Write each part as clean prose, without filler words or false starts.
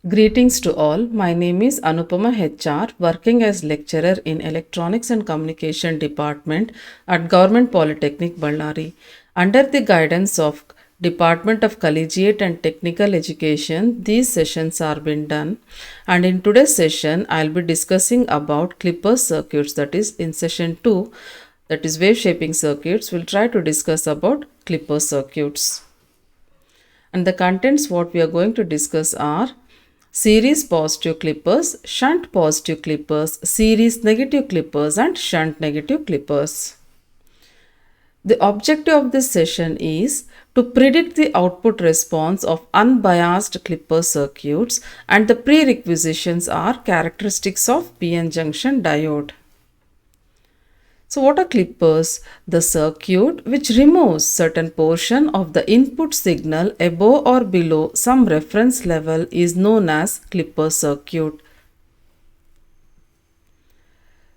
Greetings to all. My name is Anupama HR, working as lecturer in Electronics and Communication Department at Government Polytechnic Ballari. Under the guidance of Department of Collegiate and Technical Education, these sessions are being done. And in today's session, I'll be discussing about Clipper circuits, that is in session 2, that is wave shaping circuits. We'll try to discuss about Clipper circuits. And the contents what we are going to discuss are series positive clippers, shunt positive clippers, series negative clippers and shunt negative clippers. The objective of this session is to predict the output response of unbiased clipper circuits, and the prerequisites are characteristics of PN junction diode. So what are clippers? The circuit which removes certain portion of the input signal above or below some reference level is known as clipper circuit.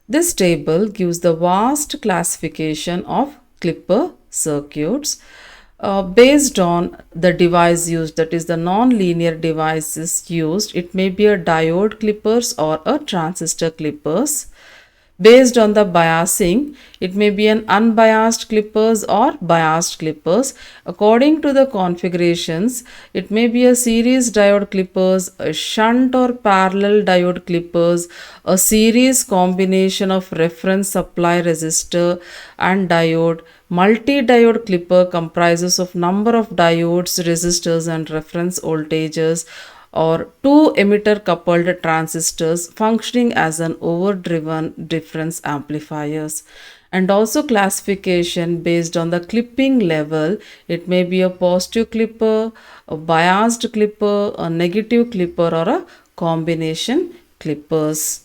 This table gives the vast classification of clipper circuits based on the device used, that is the non-linear devices used. It may be a diode clippers or a transistor clippers. Based on the biasing, it may be an unbiased clippers or biased clippers. According to the configurations, it may be a series diode clippers, a shunt or parallel diode clippers, a series combination of reference supply resistor and diode. Multi-diode clipper comprises of number of diodes, resistors and reference voltages, or two emitter coupled transistors functioning as an overdriven difference amplifiers. And also classification based on the clipping level. It may be a positive clipper, a biased clipper, a negative clipper or a combination clippers.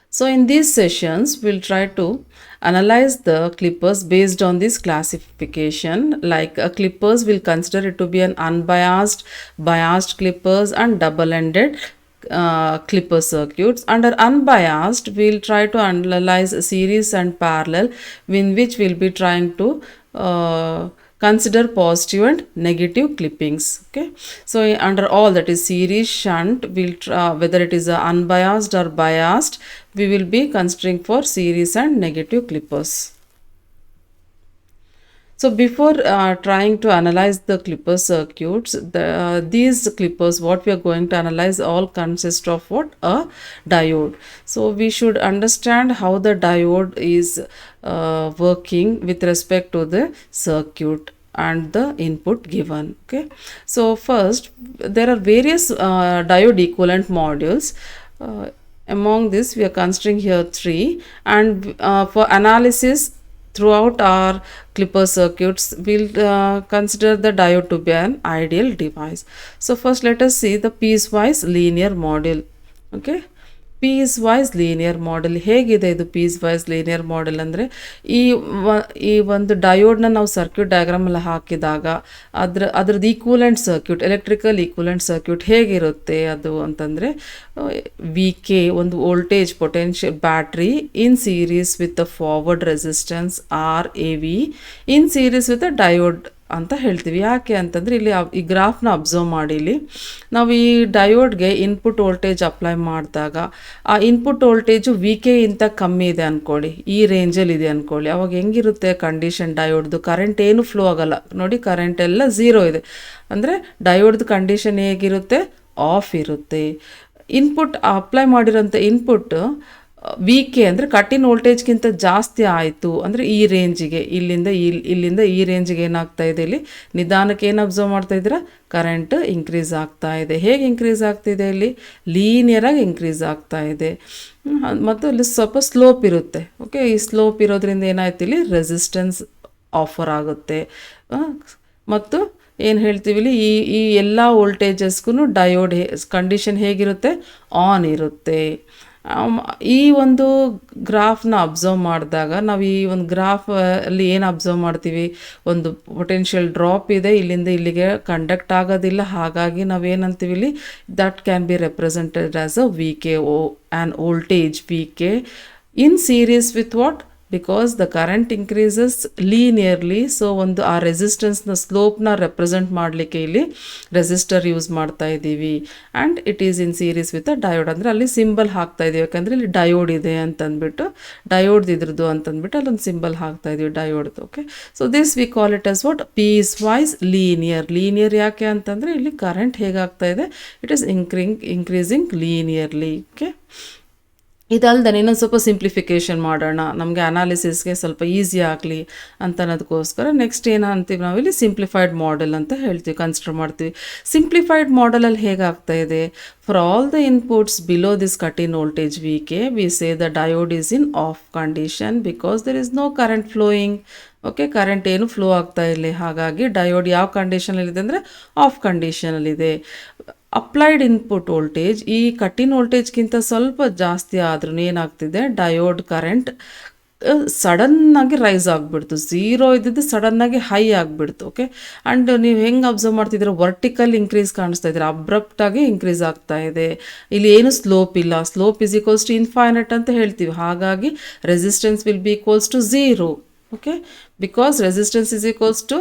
So in these sessions, we'll try to analyze the clippers based on this classification. Like clippers, we'll consider it to be an unbiased, biased clippers and double-ended clipper circuits. Under unbiased, we'll try to analyze series and parallel, in which we'll be trying to consider positive and negative clippings. Okay, so under all, that is series, shunt, we'll whether it is unbiased or biased, we will be considering for series and negative clippers. So before trying to analyze the clipper circuits, these clippers what we are going to analyze all consist of what? A diode. So we should understand how the diode is working with respect to the circuit and the input given. Okay, so first there are various diode equivalent modules. Among this, we are considering here 3, and for analysis throughout our clipper circuits, we'll consider the diode to be an ideal device. So first let us see the piecewise linear model. Okay, piecewise linear model ಹೇಗಿದೆ ಇದು piecewise linear model ಅಂದರೆ ಈ ಒಂದು ಡಯೋಡ್ನ ನಾವು circuit diagram ಎಲ್ಲ ಹಾಕಿದಾಗ ಅದ್ರದ್ದು equivalent circuit, electrical equivalent circuit ಹೇಗಿರುತ್ತೆ ಅದು ಅಂತಂದರೆ ವಿ ಕೆ ಒಂದು voltage potential battery in series with a forward resistance R A V in series with a diode ಅಂತ ಹೇಳ್ತೀವಿ. ಯಾಕೆ ಅಂತಂದರೆ ಇಲ್ಲಿ ಈ ಗ್ರಾಫ್ನ ಅಬ್ಸರ್ವ್ ಮಾಡಿ, ಇಲ್ಲಿ ನಾವು ಈ ಡಯೋಡ್ಗೆ ಇನ್ಪುಟ್ ವೋಲ್ಟೇಜ್ ಅಪ್ಲೈ ಮಾಡಿದಾಗ ಆ ಇನ್ಪುಟ್ ವೋಲ್ಟೇಜು ವಿ ಕೆ ಇಂತ ಕಮ್ಮಿ ಇದೆ ಅಂದ್ಕೊಳ್ಳಿ, ಈ ರೇಂಜಲ್ಲಿ ಇದೆ ಅಂದ್ಕೊಳ್ಳಿ, ಅವಾಗ ಹೆಂಗಿರುತ್ತೆ ಕಂಡೀಷನ್ ಡಯೋಡ್ದು? ಕರೆಂಟ್ ಏನು ಫ್ಲೋ ಆಗಲ್ಲ ನೋಡಿ, ಕರೆಂಟ್ ಎಲ್ಲ ಝೀರೋ ಇದೆ ಅಂದರೆ ಡಯೋಡ್ದು ಕಂಡೀಷನ್ ಹೇಗಿರುತ್ತೆ? ಆಫ್ ಇರುತ್ತೆ. ಇನ್ಪುಟ್ ಅಪ್ಲೈ ಮಾಡಿರೋಂಥ ಇನ್ಪುಟ್ ವಿ ಕೆ ಅಂದರೆ ಕಟ್ಟಿನ ವೋಲ್ಟೇಜ್ಗಿಂತ ಜಾಸ್ತಿ ಆಯಿತು ಅಂದರೆ ಈ ರೇಂಜಿಗೆ, ಇಲ್ಲಿಂದ ಈ ರೇಂಜಿಗೆ ಏನಾಗ್ತಾ ಇದೆ, ಇಲ್ಲಿ ನಿಧಾನಕ್ಕೆ ಏನು ಅಬ್ಸರ್ವ್ ಮಾಡ್ತಾ ಇದ್ದೀರಾ? ಕರೆಂಟ್ ಇನ್ಕ್ರೀಸ್ ಆಗ್ತಾ ಇದೆ. ಹೇಗೆ ಇನ್ಕ್ರೀಸ್ ಆಗ್ತಿದೆ? ಇಲ್ಲಿ ಲೀನಿಯರಾಗಿ ಇನ್ಕ್ರೀಸ್ ಆಗ್ತಾ ಇದೆ ಮತ್ತು ಇಲ್ಲಿ ಸ್ವಲ್ಪ ಸ್ಲೋಪ್ ಇರುತ್ತೆ. ಓಕೆ, ಈ ಸ್ಲೋಪ್ ಇರೋದ್ರಿಂದ ಏನಾಯ್ತು, ಇಲ್ಲಿ ರೆಸಿಸ್ಟೆನ್ಸ್ ಆಫರ್ ಆಗುತ್ತೆ ಮತ್ತು ಏನು ಹೇಳ್ತೀವಿ ಇಲ್ಲಿ ಈ ಎಲ್ಲ ವೋಲ್ಟೇಜಸ್ಗೂ ಡಯೋಡ್ ಕಂಡೀಷನ್ ಹೇಗಿರುತ್ತೆ? ಆನ್ ಇರುತ್ತೆ. ಈ ಒಂದು ಗ್ರಾಫ್ನ ಅಬ್ಸರ್ವ್ ಮಾಡಿದಾಗ ನಾವು ಈ ಒಂದು ಗ್ರಾಫ್ ಅಲ್ಲಿ ಏನು ಅಬ್ಸರ್ವ್ ಮಾಡ್ತೀವಿ? ಒಂದು ಪೊಟೆನ್ಷಿಯಲ್ ಡ್ರಾಪ್ ಇದೆ, ಇಲ್ಲಿಂದ ಇಲ್ಲಿಗೆ ಕಂಡಕ್ಟ್ ಆಗೋದಿಲ್ಲ, ಹಾಗಾಗಿ ನಾವೇನಂತೀವಿ ಇಲ್ಲಿ that can be represented as a V K, an voltage V K in series with what? Because the current increases linearly. So ಒಂದು ಆ ರೆಸಿಸ್ಟೆನ್ಸ್ನ ಸ್ಲೋಪ್ನ ರೆಪ್ರೆಸೆಂಟ್ ಮಾಡಲಿಕ್ಕೆ ಇಲ್ಲಿ ರೆಸಿಸ್ಟರ್ ಯೂಸ್ ಮಾಡ್ತಾ ಇದ್ದೀವಿ. And it is in series with a diode, ಅಂದರೆ ಅಲ್ಲಿ symbol ಹಾಕ್ತಾ ಇದೀವಿ, ಯಾಕಂದರೆ ಇಲ್ಲಿ ಡಯೋಡ್ ಇದೆ ಅಂತಂದ್ಬಿಟ್ಟು, ಡಯೋಡ್ ಇದ್ರದ್ದು ಅಂತಂದ್ಬಿಟ್ಟು ಅಲ್ಲೊಂದು ಸಿಂಬಲ್ ಹಾಕ್ತಾ ಇದೀವಿ ಡಯೋಡ್ದು. Okay, so this we call it as what, piecewise linear. Linear ಯಾಕೆ ಅಂತಂದರೆ ಇಲ್ಲಿ ಕರೆಂಟ್ ಹೇಗಾಗ್ತಾ ಇದೆ, it is increasing linearly. Okay, ಇದಲ್ದೆ ಇನ್ನೊಂದು ಸ್ವಲ್ಪ ಸಿಂಪ್ಲಿಫಿಕೇಷನ್ ಮಾಡೋಣ, ನಮಗೆ ಅನಾಲಿಸಿಸ್ಗೆ ಸ್ವಲ್ಪ ಈಸಿ ಆಗಲಿ ಅಂತ ಅನ್ನೋದಕ್ಕೋಸ್ಕರ ನೆಕ್ಸ್ಟ್ ಏನು ಅಂತೀವಿ ನಾವಿಲ್ಲಿ, ಸಿಂಪ್ಲಿಫೈಡ್ ಮಾಡೆಲ್ ಅಂತ ಹೇಳ್ತೀವಿ, ಕನ್ಸಿಡರ್ ಮಾಡ್ತೀವಿ. ಸಿಂಪ್ಲಿಫೈಡ್ ಮಾಡೆಲಲ್ಲಿ ಹೇಗಾಗ್ತಾ ಇದೆ, for all the inputs below this cut in voltage V K, we say the diode is in off condition because there is no current flowing. Okay, current ಏನು flow ಆಗ್ತಾ ಇಲ್ಲ, ಹಾಗಾಗಿ ಡಯೋಡ್ ಯಾವ ಕಂಡೀಷನಲ್ಲಿದೆ ಅಂದರೆ ಆಫ್ ಕಂಡೀಷನಲ್ಲಿದೆ. ಅಪ್ಲೈಡ್ ಇನ್ಪುಟ್ ವೋಲ್ಟೇಜ್, ಈ ಕಟ್ಟಿನ ವೋಲ್ಟೇಜ್ಗಿಂತ ಸ್ವಲ್ಪ ಜಾಸ್ತಿ ಆದ್ರೂ ಏನಾಗ್ತಿದೆ, ಡಯೋಡ್ ಕರೆಂಟ್ ಸಡನ್ನಾಗಿ ರೈಸ್ ಆಗಿಬಿಡ್ತು, ಝೀರೋ ಇದ್ದಿದ್ದು ಸಡನ್ನಾಗಿ ಹೈ ಆಗಿಬಿಡ್ತು. ಓಕೆ, ಆ್ಯಂಡ್ ನೀವು ಹೆಂಗೆ ಅಬ್ಸರ್ವ್ ಮಾಡ್ತಿದ್ದೀರ, ವರ್ಟಿಕಲ್ ಇಂಕ್ರೀಸ್ ಕಾಣಿಸ್ತಾ ಇದ್ದೀರ, ಅಬ್ರಪ್ಟಾಗಿ ಇಂಕ್ರೀಸ್ ಆಗ್ತಾ ಇದೆ, ಇಲ್ಲಿ ಏನು ಸ್ಲೋಪ್ ಇಲ್ಲ. Slope is equals to infinite ಅಂತ ಹೇಳ್ತೀವಿ, ಹಾಗಾಗಿ resistance will be equals to zero. Okay, because resistance is equals to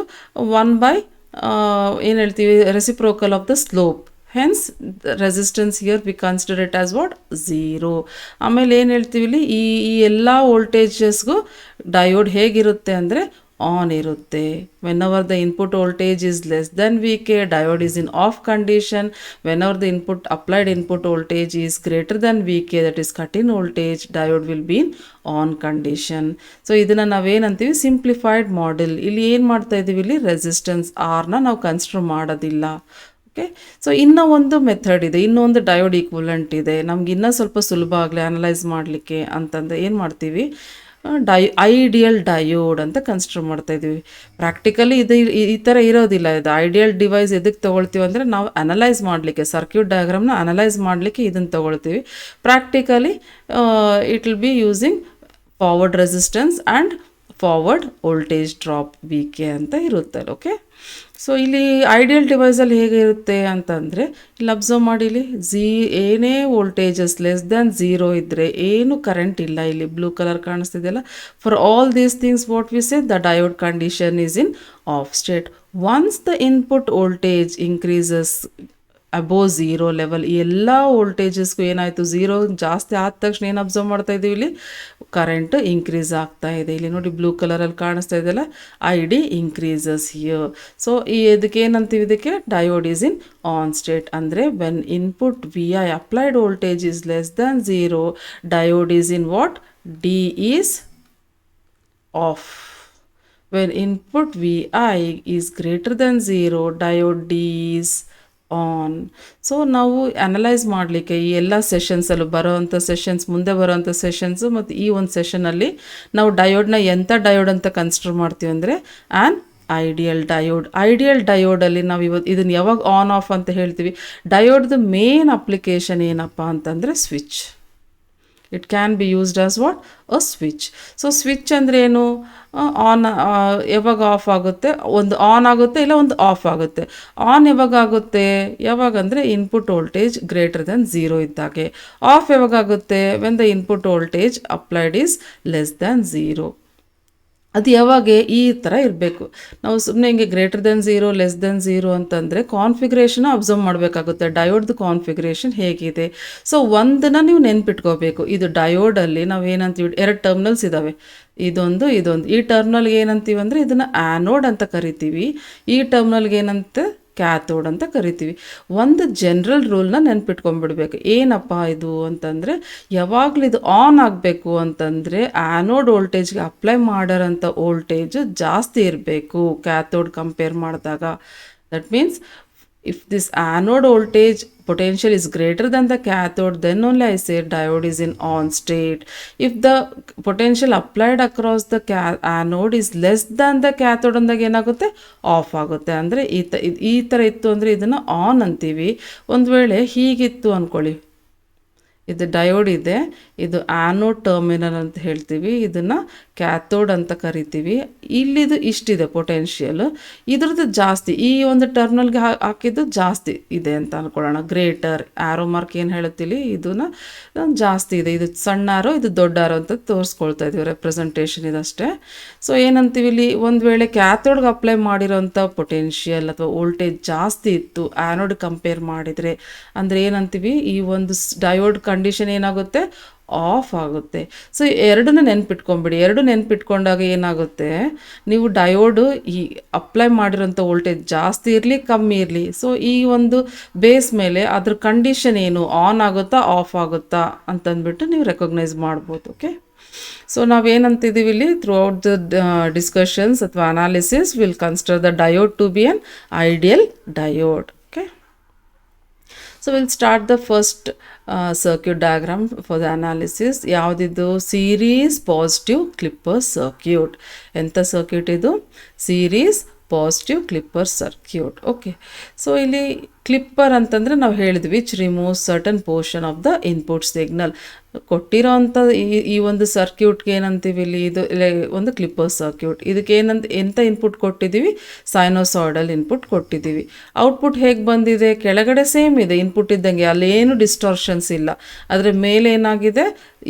1 ಏನು ಹೇಳ್ತೀವಿ, reciprocal of the slope. Hence resistance here we consider it as what, zero. ಆಮೇಲೆ ಏನು ಹೇಳ್ತೀವಿ ಇಲ್ಲಿ, ಈ ಎಲ್ಲ ವೋಲ್ಟೇಜಸ್ಗೂ ಡಯೋಡ್ ಹೇಗಿರುತ್ತೆ ಅಂದರೆ ಆನ್ ಇರುತ್ತೆ. When our the input voltage is less than V K, diode is in off condition. When our the applied input voltage is greater than V K, that is cut in voltage, diode will be in on condition. So ಇದನ್ನು ನಾವೇನಂತೀವಿ, simplified model. ಇಲ್ಲಿ ಏನು ಮಾಡ್ತಾ ಇದ್ದೀವಿ, ಇಲ್ಲಿ resistance ಆರ್ನ ನಾವು consider ಮಾಡೋದಿಲ್ಲ. ಓಕೆ, ಸೊ ಇನ್ನೂ ಒಂದು ಮೆಥಡ್ ಇದೆ, ಇನ್ನೊಂದು ಡಯೋಡ್ ಈಕ್ವಲೆಂಟ್ ಇದೆ, ನಮ್ಗೆ ಇನ್ನೂ ಸ್ವಲ್ಪ ಸುಲಭ ಆಗಲಿ ಅನಲೈಸ್ ಮಾಡಲಿಕ್ಕೆ ಅಂತಂದರೆ ಏನು ಮಾಡ್ತೀವಿ, ಐಡಿಯಲ್ ಡಯೋಡ್ ಅಂತ ಕನ್ಸಿಡರ್ ಮಾಡ್ತಾ ಇದ್ದೀವಿ. ಪ್ರಾಕ್ಟಿಕಲಿ ಇದು ಈ ಥರ ಇರೋದಿಲ್ಲ. ಇದು ಐಡಿಯಲ್ ಡಿವೈಸ್ ಎದಕ್ಕೆ ತೊಗೊಳ್ತೀವಿ ಅಂದರೆ ನಾವು ಅನಲೈಸ್ ಮಾಡಲಿಕ್ಕೆ, ಸರ್ಕ್ಯೂಟ್ ಡಯಾಗ್ರಾಮ್ನ ಅನಲೈಸ್ ಮಾಡಲಿಕ್ಕೆ ಇದನ್ನು ತೊಗೊಳ್ತೀವಿ. Practically it will be using forward resistance and forward voltage drop V K ಅಂತ ಇರುತ್ತೆ. ಓಕೆ, ಸೊ ಇಲ್ಲಿ ಐಡಿಯಲ್ ಡಿವೈಸಲ್ಲಿ ಹೇಗೆ ಇರುತ್ತೆ ಅಂತಂದರೆ, ಇಲ್ಲಿ ಅಬ್ಸರ್ವ್ ಮಾಡಿ, ಇಲ್ಲಿ ಏನೇ ವೋಲ್ಟೇಜಸ್ ಲೆಸ್ ದ್ಯಾನ್ ಝೀರೋ ಇದ್ದರೆ ಏನು ಕರೆಂಟ್ ಇಲ್ಲ. ಇಲ್ಲಿ ಬ್ಲೂ ಕಲರ್ ಕಾಣಿಸ್ತಿದೆಯಲ್ಲ, for all these things what we say, the diode condition is in off state. Once the input voltage increases above zero level, ಈ ಎಲ್ಲ ವೋಲ್ಟೇಜಸ್ಗೂ ಏನಾಯಿತು, ಝೀರೋ ಜಾಸ್ತಿ ಆದ ತಕ್ಷಣ ಏನು ಅಬ್ಸರ್ವ್ ಮಾಡ್ತಾ ಇದ್ದೀವಿ, ಇಲ್ಲಿ ಕರೆಂಟ್ ಇನ್ಕ್ರೀಸ್ ಆಗ್ತಾ ಇದೆ. ಇಲ್ಲಿ ನೋಡಿ ಬ್ಲೂ ಕಲರಲ್ಲಿ ಕಾಣಿಸ್ತಾ ಇದೆಯಲ್ಲ, I D increases here. So ಇದಕ್ಕೆ ಏನಂತೀವಿ, ಇದಕ್ಕೆ diode is in on state. ಅಂದರೆ when input V I applied voltage is less than zero, diode is in what, D is off. When input V I is greater than zero, diode D is on. So ನಾವು analyse ಮಾಡಲಿಕ್ಕೆ ಈ ಎಲ್ಲ ಸೆಷನ್ಸಲ್ಲೂ ಬರೋವಂಥ sessions, ಮುಂದೆ ಬರೋವಂಥ sessions ಮತ್ತು ಈ ಒಂದು ಸೆಷನಲ್ಲಿ ನಾವು ಡಯೋಡ್ನ ಎಂಥ ಡಯೋಡ್ ಅಂತ ಕನ್ಸಿಡರ್ ಮಾಡ್ತೀವಿ ಅಂದರೆ ಆ್ಯನ್ ಐಡಿಯಲ್ ಡಯೋಡ್. ಐಡಿಯಲ್ ಡಯೋಡಲ್ಲಿ ನಾವು ಇದನ್ನು ಯಾವಾಗ ಆನ್ ಆಫ್ ಅಂತ ಹೇಳ್ತೀವಿ, ಡಯೋಡ್ದು ಮೇನ್ ಅಪ್ಲಿಕೇಶನ್ ಏನಪ್ಪ ಅಂತಂದರೆ switch. It can be used as what, a switch. So switch ಅಂದರೆ ಏನು, ಆನ್ ಯಾವಾಗ ಆಫ್ ಆಗುತ್ತೆ, ಒಂದು ಆನ್ ಆಗುತ್ತೆ ಇಲ್ಲ ಒಂದು ಆಫ್ ಆಗುತ್ತೆ. ಆನ್ ಯಾವಾಗ ಆಗುತ್ತೆ, ಯಾವಾಗಂದರೆ input voltage greater then zero ಇದ್ದಾಗೆ. ಆಫ್ ಯಾವಾಗ ಆಗುತ್ತೆ, when the input voltage applied is less than zero. ಅದು ಯಾವಾಗ ಈ ಥರ ಇರಬೇಕು. ನಾವು ಸುಮ್ಮನೆ ಹಿಂಗೆ greater then zero, less then zero ಅಂತಂದರೆ ಕಾನ್ಫಿಗ್ರೇಷನ್ ಅಬ್ಸರ್ವ್ ಮಾಡಬೇಕಾಗುತ್ತೆ, ಡಯೋಡ್ದು ಕಾನ್ಫಿಗ್ರೇಷನ್ ಹೇಗಿದೆ. ಸೊ ಒಂದನ್ನು ನೀವು ನೆನ್ಪಿಟ್ಕೋಬೇಕು, ಇದು ಡಯೋಡಲ್ಲಿ ನಾವು ಏನಂತೀವಿ, 2 ಟರ್ಮಿನಲ್ಸ್ ಇದ್ದಾವೆ, ಇದೊಂದು. ಈ ಟರ್ಮಿನಲ್ಗೆ ಏನಂತೀವಿ ಅಂದರೆ ಇದನ್ನು ಆ್ಯನೋಡ್ ಅಂತ ಕರಿತೀವಿ, ಈ ಟರ್ಮಿನಲ್ಗೆ ಏನಂತ ಕ್ಯಾಥೋಡ್ ಅಂತ ಕರಿತೀವಿ. ಒಂದು ಜನರಲ್ ರೂಲ್ನ ನೆನ್ಪಿಟ್ಕೊಂಡ್ಬಿಡ್ಬೇಕು. ಏನಪ್ಪ ಇದು ಅಂತಂದರೆ, ಯಾವಾಗಲೂ ಇದು ಆನ್ ಆಗಬೇಕು ಅಂತಂದರೆ ಆ್ಯನೋಡ್ ವೋಲ್ಟೇಜ್ಗೆ ಅಪ್ಲೈ ಮಾಡೋರಂಥ ವೋಲ್ಟೇಜು ಜಾಸ್ತಿ ಇರಬೇಕು ಕ್ಯಾಥೋಡ್ ಕಂಪೇರ್ ಮಾಡಿದಾಗ. That means if this anode voltage potential is greater than the cathode, then only I say diode is in on state. If the potential applied across the anode is less than the cathode ಅಂದಾಗ ಏನಾಗುತ್ತೆ, of ಆಗುತ್ತೆ. ಅಂದರೆ ಈ ಥರ ಇತ್ತು ಅಂದರೆ ಇದನ್ನು on ಅಂತೀವಿ. ಒಂದು ವೇಳೆ ಹೀಗಿತ್ತು ಅಂದ್ಕೊಳ್ಳಿ, ಇದು ಡಯೋಡ್ ಇದೆ, ಇದು ಆ್ಯನೋಡ್ ಟರ್ಮಿನಲ್ ಅಂತ ಹೇಳ್ತೀವಿ, ಇದನ್ನು ಕ್ಯಾಥೋಡ್ ಅಂತ ಕರಿತೀವಿ. ಇಲ್ಲಿದು ಇಷ್ಟಿದೆ ಪೊಟೆನ್ಷಿಯಲ್, ಇದ್ರದ್ದು ಜಾಸ್ತಿ, ಈ ಒಂದು ಟರ್ಮಿನಲ್ಗೆ ಹಾಕಿದ್ದು ಜಾಸ್ತಿ ಇದೆ ಅಂತ ಅಂದ್ಕೊಳ್ಳೋಣ. ಗ್ರೇಟರ್ ಆ್ಯರೋ ಮಾರ್ಕ್ ಏನು ಹೇಳುತ್ತೀವಿ ಇದನ್ನು ಜಾಸ್ತಿ ಇದೆ, ಇದು ಸಣ್ಣ ಆರೋ ಇದು ದೊಡ್ಡ ಆರೋ ಅಂತ ತೋರಿಸ್ಕೊಳ್ತಾ ಇದ್ದೀವಿ, ರೆಪ್ರೆಸೆಂಟೇಷನ್ ಇದಷ್ಟೇ. ಸೊ ಏನಂತೀವಿ ಇಲ್ಲಿ, ಒಂದು ವೇಳೆ ಕ್ಯಾಥೋಡ್ಗೆ ಅಪ್ಲೈ ಮಾಡಿರೋಂಥ ಪೊಟೆನ್ಷಿಯಲ್ ಅಥವಾ ವೋಲ್ಟೇಜ್ ಜಾಸ್ತಿ ಇತ್ತು ಆ್ಯನೋಡ್ ಕಂಪೇರ್ ಮಾಡಿದರೆ, ಅಂದರೆ ಏನಂತೀವಿ, ಈ ಒಂದು ಡಯೋಡ್ ಕಂಡೀಷನ್ ಏನಾಗುತ್ತೆ, ಆಫ್ ಆಗುತ್ತೆ. ಸೊ ಎರಡನ್ನೂ ನೆನ್ಪಿಟ್ಕೊಂಬಿಡಿ. ಎರಡು ನೆನ್ಪಿಟ್ಕೊಂಡಾಗ ಏನಾಗುತ್ತೆ, ನೀವು ಡಯೋಡು ಈ ಅಪ್ಲೈ ಮಾಡಿರೋಂಥ ವೋಲ್ಟೇಜ್ ಜಾಸ್ತಿ ಇರಲಿ ಕಮ್ಮಿ ಇರಲಿ, ಸೊ ಈ ಒಂದು ಬೇಸ್ ಮೇಲೆ ಅದ್ರ ಕಂಡೀಷನ್ ಏನು, ಆನ್ ಆಗುತ್ತಾ ಆಫ್ ಆಗುತ್ತಾ ಅಂತಂದ್ಬಿಟ್ಟು ನೀವು ರೆಕಗ್ನೈಸ್ ಮಾಡ್ಬೋದು. ಓಕೆ, ಸೊ ನಾವೇನಂತಿದ್ದೀವಿ ಇಲ್ಲಿ, ಥ್ರೂ ಔಟ್ ದ ಡಿಸ್ಕಷನ್ಸ್ ಅಥವಾ analysis will consider the diode to be an ideal diode. Okay, so we'll start the first circuit diagram for the analysis. ಯಾವುದಿದು, ಸೀರೀಸ್ ಪಾಸಿಟಿವ್ ಕ್ಲಿಪ್ಪರ್ ಸರ್ಕ್ಯೂಟ್. ಎಂಥ circuit ಇದು, series positive clipper circuit. Okay, so ಇಲ್ಲಿ clipper ಅಂತಂದರೆ ನಾವು ಹೇಳಿದ್ವಿ, which remove certain portion of the input signal. ಕೊಟ್ಟಿರೋ ಅಂಥ ಈ ಒಂದು ಸರ್ಕ್ಯೂಟ್ಗೆ ಏನಂತೀವಿ ಇಲ್ಲಿ, ಇದು ಒಂದು ಕ್ಲಿಪ್ಪರ್ ಸರ್ಕ್ಯೂಟ್. ಇದಕ್ಕೆ ಎಂಥ ಇನ್ಪುಟ್ ಕೊಟ್ಟಿದ್ದೀವಿ, ಸೈನೋಸಾಯ್ಡಲ್ ಇನ್ಪುಟ್ ಕೊಟ್ಟಿದ್ದೀವಿ. ಔಟ್ಪುಟ್ ಹೇಗೆ ಬಂದಿದೆ, ಕೆಳಗಡೆ ಸೇಮ್ ಇದೆ ಇನ್ಪುಟ್ ಇದ್ದಂಗೆ, ಅಲ್ಲೇನು ಡಿಸ್ಟಾರ್ಷನ್ಸ್ ಇಲ್ಲ. ಅದರ ಮೇಲೆ ಏನಾಗಿದೆ,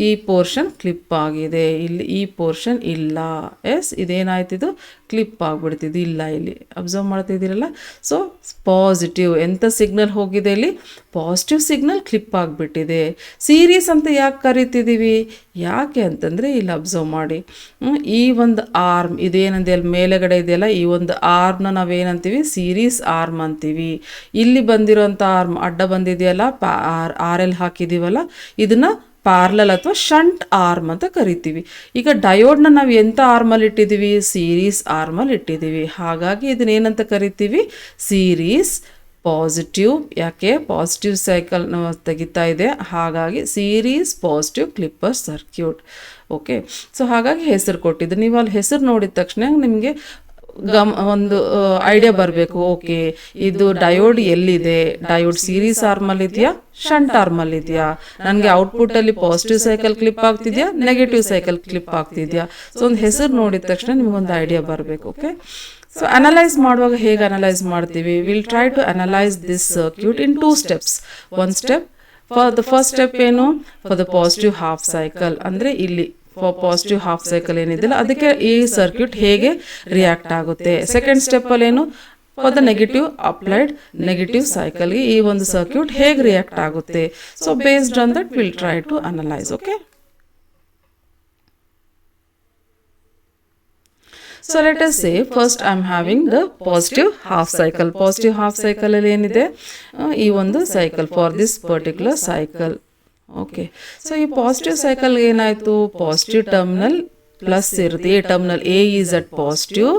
ಈ ಪೋರ್ಷನ್ ಕ್ಲಿಪ್ ಆಗಿದೆ, ಇಲ್ಲಿ ಈ ಪೋರ್ಷನ್ ಇಲ್ಲ. ಎಸ್, ಇದೇನಾಯ್ತಿದು, ಕ್ಲಿಪ್ ಆಗಿಬಿಡ್ತಿದ್ದು, ಇಲ್ಲ ಇಲ್ಲಿ ಅಬ್ಸರ್ವ್ ಮಾಡ್ತಿದ್ದೀರಲ್ಲ. ಸೊ ಪಾಸಿಟಿವ್ ಎಂಥ ಸಿಗ್ನಲ್ ಹೋಗಿದೆ ಇಲ್ಲಿ, ಪಾಸಿಟಿವ್ ಸಿಗ್ನಲ್ ಕ್ಲಿಪ್ ಆಗಿಬಿಟ್ಟಿದೆ. ಸೀರೀಸ್ ಅಂತ ಯಾಕೆ ಕರಿತಿದ್ದೀವಿ, ಯಾಕೆ ಅಂತಂದರೆ ಇಲ್ಲಿ ಅಬ್ಸರ್ವ್ ಮಾಡಿ, ಈ ಒಂದು ಆರ್ಮ್ ಇದೇನಂದೆ ಅಲ್ಲಿ ಮೇಲೆಗಡೆ ಇದೆಯಲ್ಲ, ಈ ಒಂದು ಆರ್ಮ್ನ ನಾವೇನಂತೀವಿ, ಸೀರೀಸ್ ಆರ್ಮ್ ಅಂತೀವಿ. ಇಲ್ಲಿ ಬಂದಿರೋಂಥ ಆರ್ಮ್ ಅಡ್ಡ ಬಂದಿದೆಯಲ್ಲ, RL ಹಾಕಿದ್ದೀವಲ್ಲ, ಇದನ್ನು ಪ್ಯಾರಲಲ್ ಅಥವಾ ಶಂಟ್ ಆರ್ಮ್ ಅಂತ ಕರಿತೀವಿ. ಈಗ ಡಯೋಡ್ನ ನಾವು ಎಂಥ ಆರ್ಮಲ್ಲಿ ಇಟ್ಟಿದ್ದೀವಿ, ಸೀರೀಸ್ ಆರ್ಮಲ್ಲಿ ಇಟ್ಟಿದ್ದೀವಿ. ಹಾಗಾಗಿ ಇದನ್ನೇನಂತ ಕರಿತೀವಿ, ಸೀರೀಸ್ ಪಾಸಿಟಿವ್. ಯಾಕೆ, ಪಾಸಿಟಿವ್ ಸೈಕಲ್ ತೆಗಿತಾ ಇದೆ, ಹಾಗಾಗಿ series positive clipper circuit. Okay, so ಹಾಗಾಗಿ ಹೆಸರು ಕೊಟ್ಟಿದ್ದು. ನೀವು ಅಲ್ಲಿ ಹೆಸರು ನೋಡಿದ ತಕ್ಷಣ ನಿಮಗೆ ಒಂದು ಐಡಿಯಾ ಬರಬೇಕು. ಓಕೆ, ಇದು ಡಯೋಡ್ ಎಲ್ಲಿದೆ, ಡಯೋಡ್ ಸೀರೀಸ್ ಆರ್ಮಲ್ಲಿ ಇದೆಯಾ, ಶಂಟ್ ಆರ್ಮಲ್ಲಿ ಇದೆಯಾ, ನನಗೆ ಔಟ್ಪುಟ್ಟಲ್ಲಿ ಪಾಸಿಟಿವ್ ಸೈಕಲ್ ಕ್ಲಿಪ್ ಆಗ್ತಿದೆಯಾ, ನೆಗೆಟಿವ್ ಸೈಕಲ್ ಕ್ಲಿಪ್ ಆಗ್ತಿದೆಯಾ. ಸೊ ಒಂದು ಹೆಸರು ನೋಡಿದ ತಕ್ಷಣ ನಿಮಗೊಂದು ಐಡಿಯಾ ಬರಬೇಕು. ಓಕೆ, ಸೊ ಅನಲೈಸ್ ಮಾಡುವಾಗ ಹೇಗೆ ಅನಲೈಸ್ ಮಾಡ್ತೀವಿ, will try to analyse this circuit in 2 steps. One step for the first step ಏನು, for the positive half cycle, ಅಂದರೆ ಇಲ್ಲಿ ಪಾಸಿಟಿವ್ ಹಾಫ್ ಸೈಕಲ್ ಏನಿದೆಯಲ್ಲ ಅದಕ್ಕೆ ಈ ಸರ್ಕ್ಯೂಟ್ ಹೇಗೆ ರಿಯಾಕ್ಟ್ ಆಗುತ್ತೆ. ಸೆಕೆಂಡ್ ಸ್ಟೆಪ್ಪಲ್ಲಿ ಏನು, for the negative applied negative ಸೈಕಲ್ಗೆ ಈ ಒಂದು ಸರ್ಕ್ಯೂಟ್ ಹೇಗೆ ರಿಯಾಕ್ಟ್ ಆಗುತ್ತೆ. So based on that will try to analyse. Okay, so let us say first I am having the positive half cycle. Positive half cycle ಅಲ್ಲಿ ಏನಿದೆ, ಈ ಒಂದು cycle for this particular cycle. Okay, so ಈ positive cycle ಏನಾಯಿತು, positive terminal plus ಇರುತ್ತೆ. A terminal A is at positive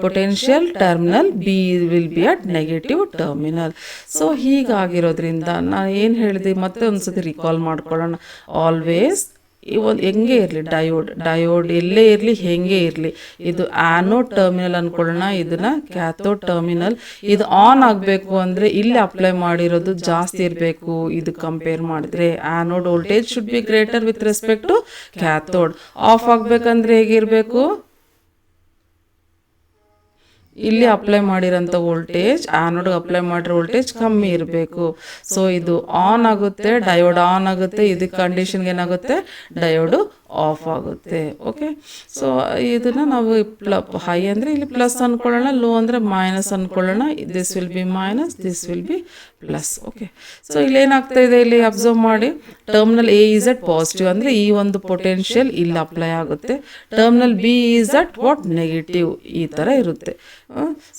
potential, terminal B will be at negative terminal. So ಹೀಗಾಗಿರೋದ್ರಿಂದ ನಾನು ಏನು ಹೇಳಿದೆ, ಮತ್ತೆ ಒಂದ್ಸತಿ ರಿಕಾಲ್ ಮಾಡ್ಕೊಳ್ಳೋಣ. ಆಲ್ವೇಸ್ ಒಂದು ಹೆಂಗೆ ಇರಲಿ ಡಯೋಡ್ ಎಲ್ಲೇ ಇರಲಿ, ಹೆಂಗೆ ಇರಲಿ, ಇದು ಆ್ಯನೋಡ್ ಟರ್ಮಿನಲ್ ಅಂದ್ಕೊಳ್ಳೋಣ, ಇದನ್ನು ಕ್ಯಾಥೋಡ್ ಟರ್ಮಿನಲ್. ಇದು ಆನ್ ಆಗಬೇಕು ಅಂದರೆ ಇಲ್ಲಿ ಅಪ್ಲೈ ಮಾಡಿರೋದು ಜಾಸ್ತಿ ಇರಬೇಕು, ಇದು ಕಂಪೇರ್ ಮಾಡಿದ್ರೆ anode voltage should be greater with respect to cathode. Off ಆಗಬೇಕಂದ್ರೆ ಹೇಗಿರಬೇಕು, ಇಲ್ಲಿ ಅಪ್ಲೈ ಮಾಡಿರೋಂಥ ವೋಲ್ಟೇಜ್, ಆ್ಯನೋಡ್ಗೆ ಅಪ್ಲೈ ಮಾಡಿರೋ ವೋಲ್ಟೇಜ್ ಕಮ್ಮಿ ಇರಬೇಕು. ಸೊ ಇದು ಆನ್ ಆಗುತ್ತೆ, ಡಯೋಡ್ ಆನ್ ಆಗುತ್ತೆ, ಇದಕ್ಕೆ ಕಂಡೀಷನ್ಗೆ ಏನಾಗುತ್ತೆ, ಡಯೋಡು ಆಫ್ ಆಗುತ್ತೆ. ಓಕೆ, ಸೊ ಇದನ್ನು ನಾವು ಹೈ ಅಂದರೆ ಇಲ್ಲಿ ಪ್ಲಸ್ ಅಂದ್ಕೊಳ್ಳೋಣ, ಲೋ ಅಂದರೆ ಮೈನಸ್ ಅಂದ್ಕೊಳ್ಳೋಣ. This will be minus, this will be plus. Okay, so ಇಲ್ಲೇನಾಗ್ತಾ ಇದೆ, ಇಲ್ಲಿ ಅಬ್ಸರ್ವ್ ಮಾಡಿ, terminal A is at positive ಅಂದರೆ ಈ ಒಂದು ಪೊಟೆನ್ಷಿಯಲ್ ಇಲ್ಲಿ ಅಪ್ಲೈ ಆಗುತ್ತೆ. Terminal B is at what, negative. ಈ ಥರ ಇರುತ್ತೆ.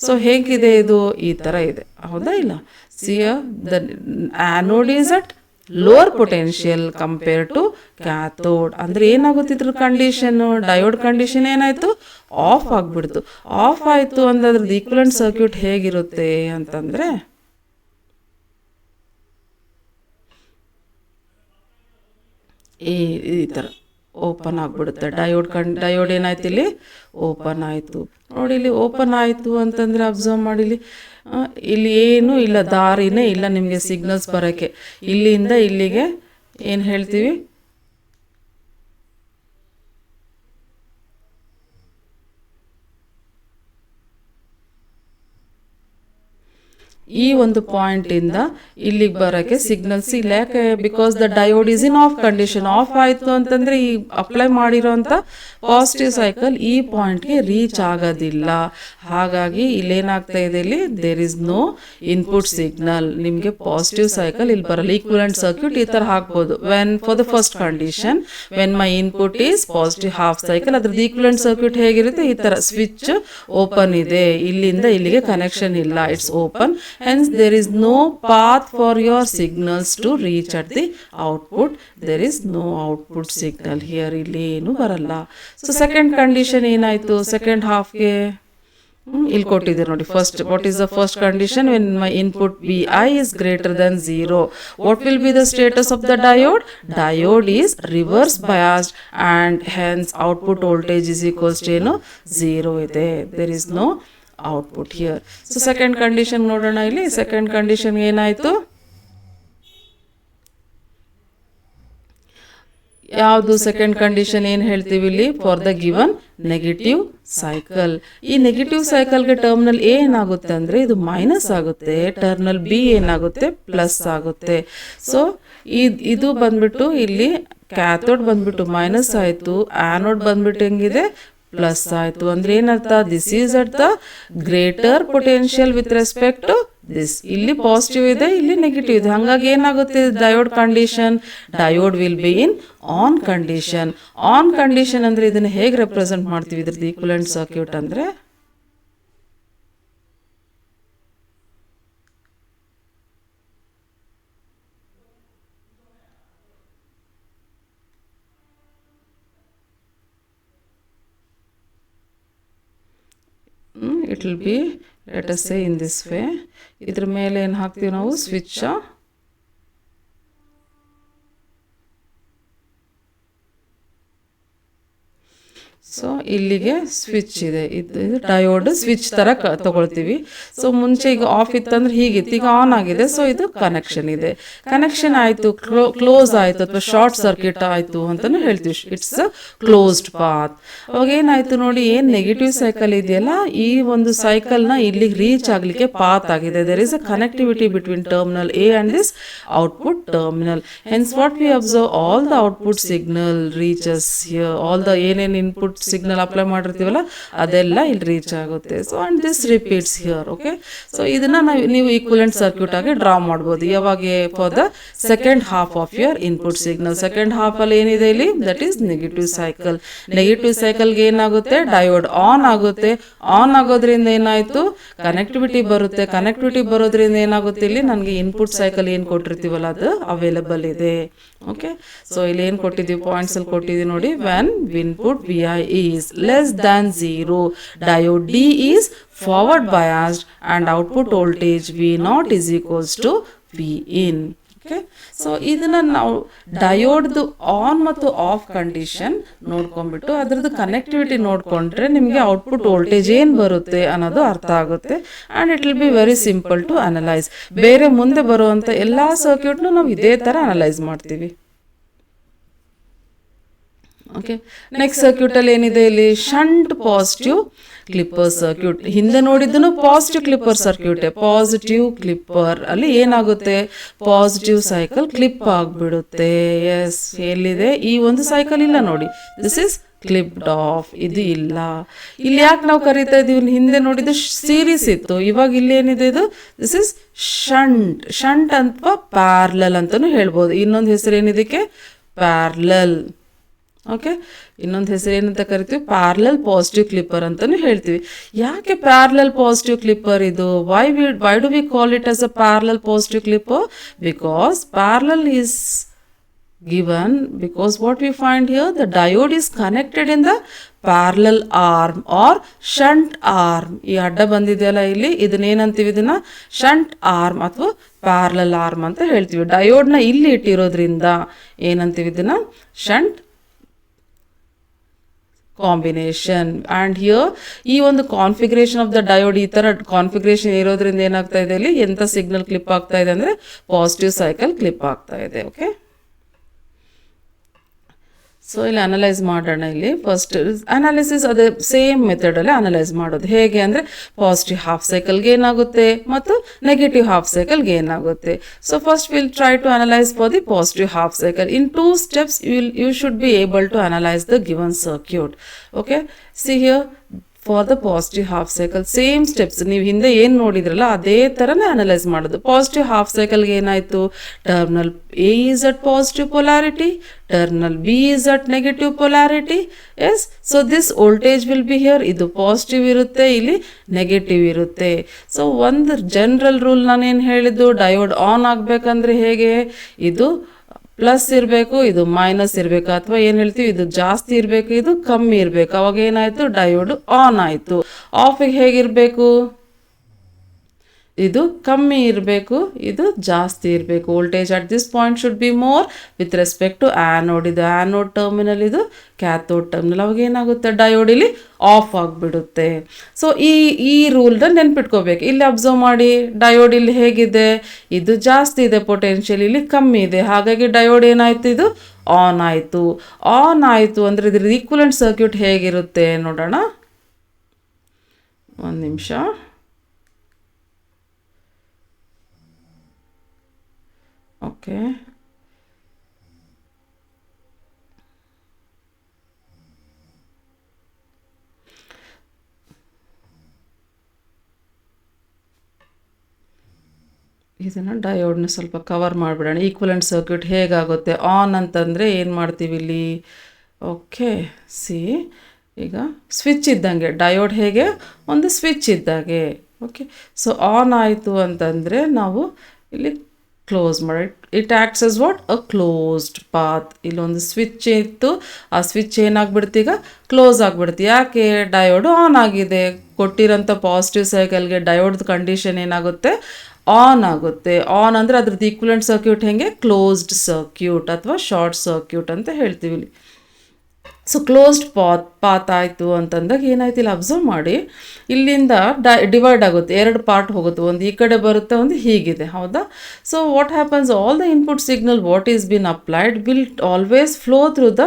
ಸೊ ಹೇಗಿದೆ ಇದು, ಈ ಥರ ಇದೆ, ಹೌದಾ ಇಲ್ಲ. See the anode is at lower potential compare to cathode. ಅಂದರೆ ಏನಾಗುತ್ತಿದ್ರ ಕಂಡೀಷನ್ನು, ಡಯೋಡ್ ಕಂಡೀಷನ್ ಏನಾಯಿತು, ಆಫ್ ಆಗಿಬಿಡ್ತು. ಆಫ್ ಆಯಿತು ಅಂದರೆ ಅದ್ರದ್ದು ಈಕ್ವಲೆಂಟ್ ಸರ್ಕ್ಯೂಟ್ ಹೇಗಿರುತ್ತೆ ಅಂತಂದರೆ, ಈ ಥರ ಓಪನ್ ಆಗಿಬಿಡುತ್ತೆ. ಡಯೋಡ್ ಏನಾಯ್ತು, ಇಲ್ಲಿ ಓಪನ್ ಆಯಿತು. ನೋಡಿ, ಇಲ್ಲಿ ಓಪನ್ ಆಯಿತು ಅಂತಂದರೆ ಅಬ್ಸರ್ವ್ ಮಾಡಿಲಿ, ಇಲ್ಲಿ ಏನೂ ಇಲ್ಲ, ದಾರಿನೇ ಇಲ್ಲ ನಿಮಗೆ ಸಿಗ್ನಲ್ಸ್ ಬರೋಕ್ಕೆ. ಇಲ್ಲಿಂದ ಇಲ್ಲಿಗೆ ಏನು ಹೇಳ್ತೀವಿ, ಈ ಒಂದು ಪಾಯಿಂಟಿಂದ ಇಲ್ಲಿಗೆ ಬರೋಕ್ಕೆ ಸಿಗ್ನಲ್ಸ್ ಇಲ್ಲ. ಯಾಕೆ? Because the diode is in off condition. Off ಆಯಿತು ಅಂತಂದರೆ ಈ ಅಪ್ಲೈ ಮಾಡಿರೋಂಥ ಪಾಸಿಟಿವ್ ಸೈಕಲ್ ಈ ಪಾಯಿಂಟ್ಗೆ ರೀಚ್ ಆಗೋದಿಲ್ಲ. ಹಾಗಾಗಿ ಇಲ್ಲೇನಾಗ್ತಾ ಇದೆ, ಇಲ್ಲಿ there is no input signal. ನಿಮಗೆ ಪಾಸಿಟಿವ್ ಸೈಕಲ್ ಇಲ್ಲಿ ಬರಲ್ಲ. ಈಕ್ವಲೆಂಟ್ ಸರ್ಕ್ಯೂಟ್ ಈ ಥರ ಹಾಕ್ಬೋದು. When for the first condition when my input is positive half cycle, ಅದ್ರದ್ದು ಈಕ್ವಲೆಂಟ್ ಸರ್ಕ್ಯೂಟ್ ಹೇಗಿರುತ್ತೆ, ಈ ಥರ ಸ್ವಿಚ್ ಓಪನ್ ಇದೆ, ಇಲ್ಲಿಂದ ಇಲ್ಲಿಗೆ ಕನೆಕ್ಷನ್ ಇಲ್ಲ, it's open. Hence there is no path for your signals to reach at the output. There is no output signal here. ಇಲ್ಲಿ ಏನು ಬರಲ್ಲ. ಸೊ ಸೆಕೆಂಡ್ ಕಂಡೀಷನ್ ಏನಾಯಿತು, ಸೆಕೆಂಡ್ ಹಾಫ್ಗೆ ಇಲ್ಲಿ ಕೊಟ್ಟಿದ್ದೀರಿ ನೋಡಿ. First, what is the first condition? When my input V I is greater then 0, what will be the status of the diode? Diode is reverse biased and hence output voltage is equals to ಏನು, 0 ಇದೆ. There is no output here. So second condition ನೋಡೋಣ. ಇಲ್ಲಿ second condition ಏನಾಯಿತು, ಯಾವುದು second condition ಏನು ಹೇಳ್ತೀವಿ ಇಲ್ಲಿ? For the given negative cycle. ಈ ನೆಗೆಟಿವ್ ಸೈಕಲ್ಗೆ ಟರ್ಮಿನಲ್ ಎ ಏನಾಗುತ್ತೆ ಅಂದರೆ ಇದು ಮೈನಸ್ ಆಗುತ್ತೆ, ಟರ್ಮಿನಲ್ ಬಿ ಏನಾಗುತ್ತೆ, ಪ್ಲಸ್ ಆಗುತ್ತೆ. ಸೊ ಇದು ಬಂದ್ಬಿಟ್ಟು ಇಲ್ಲಿ ಕ್ಯಾಥೋಡ್ ಬಂದ್ಬಿಟ್ಟು ಮೈನಸ್ ಆಯಿತು, ಆ್ಯನೋಡ್ ಬಂದ್ಬಿಟ್ಟು ಹೆಂಗಿದೆ, ಪ್ಲಸ್ ಆಯಿತು. ಅಂದರೆ ಏನರ್ಥ? This is at the greater potential with respect to this. ಇಲ್ಲಿ ಪಾಸಿಟಿವ್ ಇದೆ, ಇಲ್ಲಿ ನೆಗೆಟಿವ್ ಇದೆ. ಹಾಗಾಗಿ ಏನಾಗುತ್ತೆ diode condition? Diode will be in on condition. On condition ಅಂದರೆ ಇದನ್ನು ಹೇಗೆ ರೆಪ್ರೆಸೆಂಟ್ ಮಾಡ್ತೀವಿ? ಇದ್ರದ್ದು ಈಕ್ವಲೆಂಟ್ ಸರ್ಕ್ಯೂಟ್ ಅಂದರೆ it will be, let us say in this way. ಇದ್ರ ಮೇಲೆ ಏನು ಹಾಕ್ತೀವಿ ನಾವು? ಸ್ವಿಚ್. ಸೊ ಇಲ್ಲಿಗೆ ಸ್ವಿಚ್ ಇದೆ, ಇದು ಡಯೋಡ್ ಸ್ವಿಚ್ ಥರ ತಗೊಳ್ತೀವಿ. ಸೊ ಮುಂಚೆ ಈಗ ಆಫ್ ಇತ್ತಂದ್ರೆ ಹೀಗಿತ್ತು, ಈಗ ಆನ್ ಆಗಿದೆ. ಸೊ ಇದು ಕನೆಕ್ಷನ್ ಇದೆ. ಕನೆಕ್ಷನ್ ಆಯಿತು, ಕ್ಲೋಸ್ ಆಯಿತು ಅಥವಾ ಶಾರ್ಟ್ ಸರ್ಕ್ಯೂಟ್ ಆಯಿತು ಅಂತಲೂ ಹೇಳ್ತೀವಿ. It's closed path. ಅವಾಗ ಏನಾಯಿತು ನೋಡಿ, ಏನು ನೆಗೆಟಿವ್ ಸೈಕಲ್ ಇದೆಯಲ್ಲ, ಈ ಒಂದು ಸೈಕಲ್ನ ಇಲ್ಲಿಗೆ ರೀಚ್ ಆಗಲಿಕ್ಕೆ ಪಾತ್ ಆಗಿದೆ. There is a connectivity between terminal A and this output terminal. Hence what we observe, all the output signal reaches here. All the ಏನೇನು ಇನ್ಪುಟ್ ಸಿಗ್ನಲ್ ಅಪ್ಲೈ ಮಾಡಿರ್ತೀವಲ್ಲ ಅದೆಲ್ಲ ಇಲ್ಲಿ ರೀಚ್ ಆಗುತ್ತೆ. So and this repeats here. Okay, so ಇದನ್ನ ನೀವು equivalent circuit ಆಗಿ draw ಮಾಡ್ಬೋದು. ಯಾವಾಗ? For the second half of your input signal. Second half ಅಲ್ಲಿ ಏನಿದೆ ಇಲ್ಲಿ, that is negative cycle. Negative ಸೈಕಲ್ಗೆ ಏನಾಗುತ್ತೆ, ಡಯೋಡ್ ಆನ್ ಆಗುತ್ತೆ. ಆನ್ ಆಗೋದ್ರಿಂದ ಏನಾಯಿತು, ಕನೆಕ್ಟಿವಿಟಿ ಬರುತ್ತೆ. ಕನೆಕ್ಟಿವಿಟಿ ಬರೋದ್ರಿಂದ ಏನಾಗುತ್ತೆ, ಇಲ್ಲಿ ನನಗೆ ಇನ್ಪುಟ್ ಸೈಕಲ್ ಏನು ಕೊಟ್ಟಿರ್ತೀವಲ್ಲ ಅದು ಅವೈಲೇಬಲ್ ಇದೆ. ಓಕೆ, ಸೊ ಇಲ್ಲಿ ಏನು ಕೊಟ್ಟಿದ್ದೀವಿ, ಪಾಯಿಂಟ್ಸ್ ಅಲ್ಲಿ ಕೊಟ್ಟಿದ್ದೀವಿ ನೋಡಿ. When input V I is less than 0, diode D is forward biased and output voltage V0 is equals to V in. Okay, so ಇದನ್ನು ನಾವು ಡಯೋಡ್ದು ಆನ್ ಮತ್ತು ಆಫ್ ಕಂಡೀಷನ್ ನೋಡ್ಕೊಂಡ್ಬಿಟ್ಟು ಅದರದ್ದು ಕನೆಕ್ಟಿವಿಟಿ ನೋಡಿಕೊಂಡ್ರೆ ನಿಮಗೆ ಔಟ್ಪುಟ್ ವೋಲ್ಟೇಜ್ ಏನು ಬರುತ್ತೆ ಅನ್ನೋದು ಅರ್ಥ ಆಗುತ್ತೆ. And it will be very simple to analyse. ಬೇರೆ ಮುಂದೆ ಬರುವಂಥ ಎಲ್ಲ ಸರ್ಕ್ಯೂಟ್ನು ನಾವು ಇದೇ ಥರ ಅನಲೈಸ್ ಮಾಡ್ತೀವಿ. ಓಕೆ, ನೆಕ್ಸ್ಟ್ ಸರ್ಕ್ಯೂಟಲ್ಲಿ ಏನಿದೆ ಇಲ್ಲಿ, ಶಂಟ್ ಪಾಸಿಟಿವ್ ಕ್ಲಿಪ್ಪರ್ ಸರ್ಕ್ಯೂಟ್. ಹಿಂದೆ ನೋಡಿದ್ದನು ಪಾಸಿಟಿವ್ ಕ್ಲಿಪ್ಪರ್ ಸರ್ಕ್ಯೂಟೇ. ಪಾಸಿಟಿವ್ ಕ್ಲಿಪ್ಪರ್ ಅಲ್ಲಿ ಏನಾಗುತ್ತೆ, ಪಾಸಿಟಿವ್ ಸೈಕಲ್ ಕ್ಲಿಪ್ ಆಗಿಬಿಡುತ್ತೆ. ಎಸ್, ಎಲ್ಲಿದೆ ಈ ಒಂದು ಸೈಕಲ್? ಇಲ್ಲ ನೋಡಿ, ದಿಸ್ ಇಸ್ ಕ್ಲಿಪ್ಡ್ ಆಫ್. ಇದು ಇಲ್ಲ. ಇಲ್ಲಿ ಯಾಕೆ ನಾವು ಕರಿತಾ ಇದೀವಿ, ಹಿಂದೆ ನೋಡಿದ್ದು ಸೀರೀಸ್ ಇತ್ತು, ಇವಾಗ ಇಲ್ಲಿ ಏನಿದೆ ಇದು, ದಿಸ್ ಇಸ್ ಶಂಟ್. ಶಂಟ್ ಅಥವಾ ಪ್ಯಾರಲಲ್ ಅಂತಲೂ ಹೇಳ್ಬೋದು. ಇನ್ನೊಂದು ಹೆಸರು ಏನಿದಕ್ಕೆ, ಪ್ಯಾರಲಲ್. ಓಕೆ, ಇನ್ನೊಂದು ಹೆಸರು ಏನಂತ ಕರಿತೀವಿ, ಪ್ಯಾರಲಲ್ ಪಾಸಿಟಿವ್ ಕ್ಲಿಪ್ಪರ್ ಅಂತಲೂ ಹೇಳ್ತೀವಿ. ಯಾಕೆ ಪ್ಯಾರಲಲ್ ಪಾಸಿಟಿವ್ ಕ್ಲಿಪ್ಪರ್ ಇದು? Why do we call it as a parallel positive clipper? Because parallel is given because what we find here, the diode is connected in the parallel arm or shunt arm. ಈ ಅಡ್ಡ ಬಂದಿದೆಯಲ್ಲ ಇಲ್ಲಿ, ಇದನ್ನೇನಂತೀವಿ, ಇದನ್ನ shunt arm ಅಥವಾ parallel arm ಅಂತ ಹೇಳ್ತೀವಿ. ಡಯೋಡ್ನ ಇಲ್ಲಿ ಇಟ್ಟಿರೋದ್ರಿಂದ ಏನಂತೀವಿ, ಇದನ್ನ ಶಂಟ್ ಕಾಂಬಿನೇಷನ್. ಆ್ಯಂಡ್ ಹಿಯರ್ ಈ ಒಂದು ಕಾನ್ಫಿಗರೇಷನ್ ಆಫ್ ದ ಡಯೋಡ್, ಈ ಥರ ಕಾನ್ಫಿಗರೇಷನ್ ಇರೋದ್ರಿಂದ ಏನಾಗ್ತಾ ಇದೆ, ಇಲ್ಲಿ ಎಂಥ ಸಿಗ್ನಲ್ ಕ್ಲಿಪ್ ಆಗ್ತಾ ಇದೆ ಅಂದರೆ ಪಾಸಿಟಿವ್ ಸೈಕಲ್ ಕ್ಲಿಪ್ ಆಗ್ತಾ ಇದೆ. ಓಕೆ, ಸೊ ಇಲ್ಲಿ ಅನಲೈಸ್ ಮಾಡೋಣ. ಇಲ್ಲಿ ಫಸ್ಟ್ ಅನಾಲಿಸಿಸ್ ಅದೇ ಸೇಮ್ ಮೆಥಡಲ್ಲಿ ಅನಲೈಸ್ ಮಾಡೋದು. ಹೇಗೆ ಅಂದರೆ ಪಾಸಿಟಿವ್ ಹಾಫ್ ಸೈಕಲ್ಗೆ ಏನಾಗುತ್ತೆ ಮತ್ತು ನೆಗೆಟಿವ್ ಹಾಫ್ ಸೈಕಲ್ಗೆ ಏನಾಗುತ್ತೆ. So first will try to analyse for the positive half cycle. In 2 steps you should be able to analyze the given circuit. Okay, see here, for the positive half cycle same steps ನೀವು ಹಿಂದೆ ಏನು ನೋಡಿದ್ರಲ್ಲ ಅದೇ ಥರನೇ analyse ಮಾಡೋದು. Positive half ಸೈಕಲ್ಗೆ ಏನಾಯಿತು, terminal A is at positive polarity, terminal B is at negative polarity. Yes, so this voltage will be here. ಇದು ಪಾಸಿಟಿವ್ ಇರುತ್ತೆ, ಇಲ್ಲಿ ನೆಗೆಟಿವ್ ಇರುತ್ತೆ. ಸೊ ಒಂದು ಜನರಲ್ ರೂಲ್ ನಾನೇನು ಹೇಳಿದ್ದು, ಡಯೋಡ್ ಆನ್ ಆಗಬೇಕಂದ್ರೆ ಹೇಗೆ, ಇದು ಪ್ಲಸ್ ಇರಬೇಕು, ಇದು ಮೈನಸ್ ಇರಬೇಕು, ಅಥವಾ ಏನು ಹೇಳ್ತೀವಿ ಇದು ಜಾಸ್ತಿ ಇರಬೇಕು, ಇದು ಕಮ್ಮಿ ಇರಬೇಕು. ಅವಾಗ ಏನಾಯಿತು, ಡಯೋಡ್ ಆನ್ ಆಯಿತು. ಆಫಿಗೆ ಹೇಗಿರಬೇಕು, ಇದು ಕಮ್ಮಿ ಇರಬೇಕು, ಇದು ಜಾಸ್ತಿ ಇರಬೇಕು. Voltage at this point should be more with respect to anode. ಇದು ಆ್ಯನೋಡ್ ಟರ್ಮಿನಲ್, ಇದು ಕ್ಯಾಥೋಡ್ ಟರ್ಮಿನಲ್. ಅವಾಗ ಏನಾಗುತ್ತೆ, ಡಯೋಡ್ ಇಲ್ಲಿ ಆಫ್ ಆಗಿಬಿಡುತ್ತೆ. ಸೊ ಈ ರೂಲ್ನ ನೆನ್ಪಿಟ್ಕೋಬೇಕು. ಇಲ್ಲಿ ಅಬ್ಸರ್ವ್ ಮಾಡಿ, ಡಯೋಡ್ ಇಲ್ಲಿ ಹೇಗಿದೆ, ಇದು ಜಾಸ್ತಿ ಇದೆ ಪೊಟೆನ್ಷಿಯಲ್, ಇಲ್ಲಿ ಕಮ್ಮಿ ಇದೆ. ಹಾಗಾಗಿ ಡಯೋಡ್ ಏನಾಯಿತು, ಇದು ಆನ್ ಆಯಿತು. ಆನ್ ಆಯಿತು ಅಂದರೆ ಇದ್ರ ಈಕ್ವಲೆಂಟ್ ಸರ್ಕ್ಯೂಟ್ ಹೇಗಿರುತ್ತೆ ನೋಡೋಣ. ಒಂದು ನಿಮಿಷ. ಓಕೆ, ಇದನ್ನು ಡಯೋಡ್ನ ಸ್ವಲ್ಪ ಕವರ್ ಮಾಡಿಬಿಡೋಣ. ಈಕ್ವಲೆಂಟ್ ಸರ್ಕ್ಯೂಟ್ ಹೇಗಾಗುತ್ತೆ ಆನ್ ಅಂತಂದರೆ ಏನು ಮಾಡ್ತೀವಿ ಇಲ್ಲಿ. ಓಕೆ, ಸಿ, ಈಗ ಸ್ವಿಚ್ ಇದ್ದಂಗೆ ಡಯೋಡ್ ಹೇಗೆ ಒಂದು ಸ್ವಿಚ್ ಇದ್ದಾಗೆ. ಓಕೆ, ಸೊ ಆನ್ ಆಯಿತು ಅಂತಂದರೆ ನಾವು ಇಲ್ಲಿ ಕ್ಲೋಸ್ ಮಾಡಿ, it acts as what, a closed path. ಇಲ್ಲೊಂದು ಸ್ವಿಚ್ ಇತ್ತು, ಆ ಸ್ವಿಚ್ ಏನಾಗ್ಬಿಡ್ತು, ಈಗ ಕ್ಲೋಸ್ ಆಗಿಬಿಡ್ತು. ಯಾಕೆ, ಡಯೋಡು ಆನ್ ಆಗಿದೆ. ಕೊಟ್ಟಿರೋಂಥ ಪಾಸಿಟಿವ್ ಸೈಕಲ್ಗೆ ಡಯೋಡ್ದು ಕಂಡೀಷನ್ ಏನಾಗುತ್ತೆ, ಆನ್ ಆಗುತ್ತೆ. ಆನ್ ಅಂದರೆ ಅದ್ರದ್ದು ಈಕ್ವಲೆಂಟ್ ಸರ್ಕ್ಯೂಟ್ ಹೆಂಗೆ, ಕ್ಲೋಸ್ಡ್ ಸರ್ಕ್ಯೂಟ್ ಅಥವಾ ಶಾರ್ಟ್ ಸರ್ಕ್ಯೂಟ್ ಅಂತ ಹೇಳ್ತೀವಿ ಇಲ್ಲಿ. ಸೊ ಕ್ಲೋಸ್ಡ್ ಪಾತ್ ಆಯಿತು ಅಂತಂದಾಗ ಏನಾಯ್ತು, ಇಲ್ಲಿ ಅಬ್ಸರ್ವ್ ಮಾಡಿ, ಇಲ್ಲಿಂದ ಡಿವೈಡ್ ಆಗುತ್ತೆ, 2 ಪಾರ್ಟ್ ಹೋಗುತ್ತೆ. ಒಂದು ಈ ಕಡೆ ಬರುತ್ತೆ, ಒಂದು ಹೀಗಿದೆ, ಹೌದಾ. So what happens, all the input signal what is been applied will always flow through the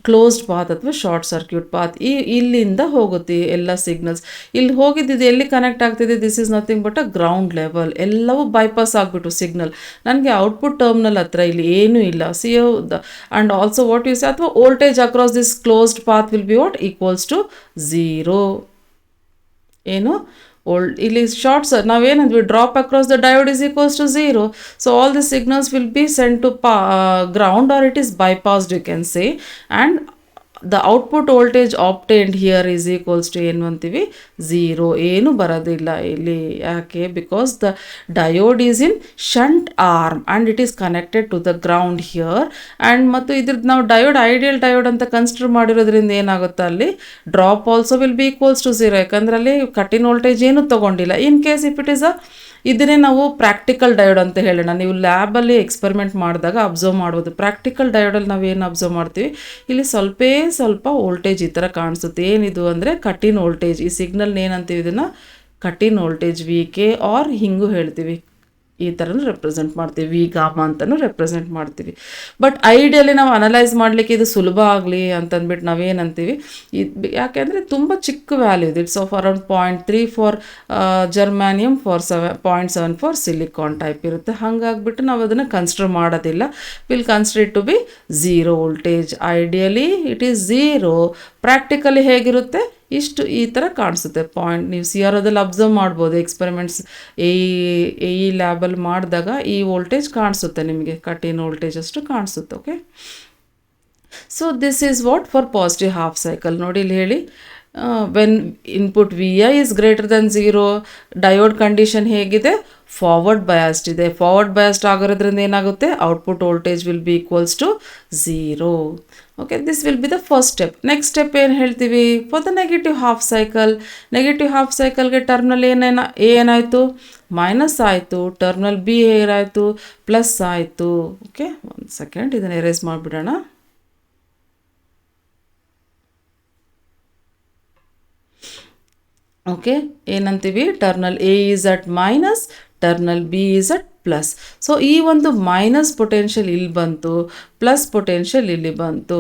closed path ಅಥವಾ ಶಾರ್ಟ್ ಸರ್ಕ್ಯೂಟ್ ಪಾತ್. ಇಲ್ಲಿಂದ ಹೋಗುತ್ತೆ ಎಲ್ಲ ಸಿಗ್ನಲ್ಸ್. ಇಲ್ಲಿ ಹೋಗಿದ್ದು ಎಲ್ಲಿ ಕನೆಕ್ಟ್ ಆಗ್ತಿದೆ, this is nothing but a ground level. ಎಲ್ಲವೂ ಬೈಪಾಸ್ ಆಗಿಬಿಟ್ಟು ಸಿಗ್ನಲ್, ನನಗೆ ಔಟ್ಪುಟ್ ಟರ್ಮಿನಲ್ ಹತ್ರ ಇಲ್ಲಿ ಏನೂ ಇಲ್ಲ. See and also what you say, ಅಥವಾ voltage across this closed path will be what, equals to 0. ಏನು, ಇಲ್ಲಿ ಶಾರ್ಟ್ಸ್ ನಾವೇನಂದ್ವಿ, drop across the diode is equals to 0. So all the signals will be sent to ground, or it is bypassed, you can say, and the output voltage obtained here is equals to ಏನು ಅಂತೀವಿ, 0. ಏನು ಬರೋದಿಲ್ಲ ಇಲ್ಲಿ. ಯಾಕೆ, because the diode is in shunt arm and it is connected to the ground here. And ಮತ್ತು ಇದ್ರದ್ದು ನಾವು diode ideal diode ಅಂತ ಕನ್ಸಿಡರ್ ಮಾಡಿರೋದ್ರಿಂದ ಏನಾಗುತ್ತೆ, ಅಲ್ಲಿ drop also will be equals to 0. ಯಾಕಂದರೆ ಅಲ್ಲಿ ಕಟ್ಟಿನ ವೋಲ್ಟೇಜ್ ಏನು ತೊಗೊಂಡಿಲ್ಲ. In case if it is ಇದನ್ನೇ ನಾವು ಪ್ರಾಕ್ಟಿಕಲ್ ಡಯೋಡ್ ಅಂತ ಹೇಳೋಣ. ನೀವು ಲ್ಯಾಬಲ್ಲಿ ಎಕ್ಸ್ಪೆರಿಮೆಂಟ್ ಮಾಡಿದಾಗ ಅಬ್ಸರ್ವ್ ಮಾಡ್ಬೋದು. ಪ್ರಾಕ್ಟಿಕಲ್ ಡಯೋಡಲ್ಲಿ ನಾವು ಏನು ಅಬ್ಸರ್ವ್ ಮಾಡ್ತೀವಿ, ಇಲ್ಲಿ ಸ್ವಲ್ಪ ವೋಲ್ಟೇಜ್ ಈ ಥರ ಕಾಣಿಸುತ್ತೆ. ಏನಿದು ಅಂದರೆ ಕಟ್ಟಿನ ವೋಲ್ಟೇಜ್. ಈ ಸಿಗ್ನಲ್ ಏನಂತೀವಿ, ಇದನ್ನು ಕಟ್ಟಿನ ವೋಲ್ಟೇಜ್ ವಿ ಕೆ ಆರ್ ಹಿಂಗೂ ಹೇಳ್ತೀವಿ. ಈ ಥರನೂ ರೆಪ್ರೆಸೆಂಟ್ ಮಾಡ್ತೀವಿ, ವಿ ಗಾಮ ಅಂತಲೂ ರೆಪ್ರೆಸೆಂಟ್ ಮಾಡ್ತೀವಿ. ಬಟ್ ಐಡಿಯಲ್ಲಿ ನಾವು ಅನಲೈಸ್ ಮಾಡಲಿಕ್ಕೆ ಇದು ಸುಲಭ ಆಗಲಿ ಅಂತಂದ್ಬಿಟ್ಟು ನಾವೇನಂತೀವಿ, ಯಾಕೆಂದರೆ ತುಂಬ ಚಿಕ್ಕ ವ್ಯಾಲ್ಯೂ ಇದೆ. It's of around 0.3 for germanium, for 0.7 for silicon type ಇರುತ್ತೆ. ಹಾಗಾಗಿಬಿಟ್ಟು ನಾವು ಅದನ್ನು ಕನ್ಸಿಡರ್ ಮಾಡೋದಿಲ್ಲ. Will consider it to be 0 voltage. Ideally it is 0. Practically ಹೇಗಿರುತ್ತೆ, ಇಷ್ಟು ಈ ಥರ ಕಾಣಿಸುತ್ತೆ ಪಾಯಿಂಟ್. ನೀವು ಸಿ ಆರ್ ಓದಲ್ಲಿ ಅಬ್ಸರ್ವ್ ಮಾಡ್ಬೋದು, ಎಕ್ಸ್ಪೆರಿಮೆಂಟ್ಸ್ ಈ ಲ್ಯಾಬಲ್ಲಿ ಮಾಡಿದಾಗ ಈ ವೋಲ್ಟೇಜ್ ಕಾಣಿಸುತ್ತೆ ನಿಮಗೆ, ಕಟ್ಟಿನ ವೋಲ್ಟೇಜ್ ಅಷ್ಟು ಕಾಣಿಸುತ್ತೆ. Okay, so this is what for positive half cycle. ನೋಡಿ ಇಲ್ಲಿ ಹೇಳಿ, when input V I is greater then 0, diode condition ಹೇಗಿದೆ, ಫಾರ್ವರ್ಡ್ ಬಯಾಸ್ಡ್ ಇದೆ. ಫಾರ್ವರ್ಡ್ ಬಯಾಸ್ಡ್ ಆಗಿರೋದ್ರಿಂದ ಏನಾಗುತ್ತೆ, output voltage will be equals to 0. Okay, this will be the first step. Next step ಏನು ಹೇಳ್ತೀವಿ, for the negative half cycle. Negative half ಸೈಕಲ್ಗೆ terminal ಏನಾಯಿತು, minus ಆಯಿತು. Terminal B ಏನಾಯಿತು, ಪ್ಲಸ್ ಆಯಿತು. ಓಕೆ, ಒಂದು ಸೆಕೆಂಡ್, ಇದನ್ನು ಎರೇಸ್ ಮಾಡಿಬಿಡೋಣ. ಓಕೆ, ಏನಂತೀವಿ, terminal A is at minus, terminal B is at plus. So ಈ ಒಂದು ಮೈನಸ್ ಪೊಟೆನ್ಷಿಯಲ್ ಇಲ್ಲಿ ಬಂತು, ಪ್ಲಸ್ ಪೊಟೆನ್ಷಿಯಲ್ ಇಲ್ಲಿ ಬಂತು.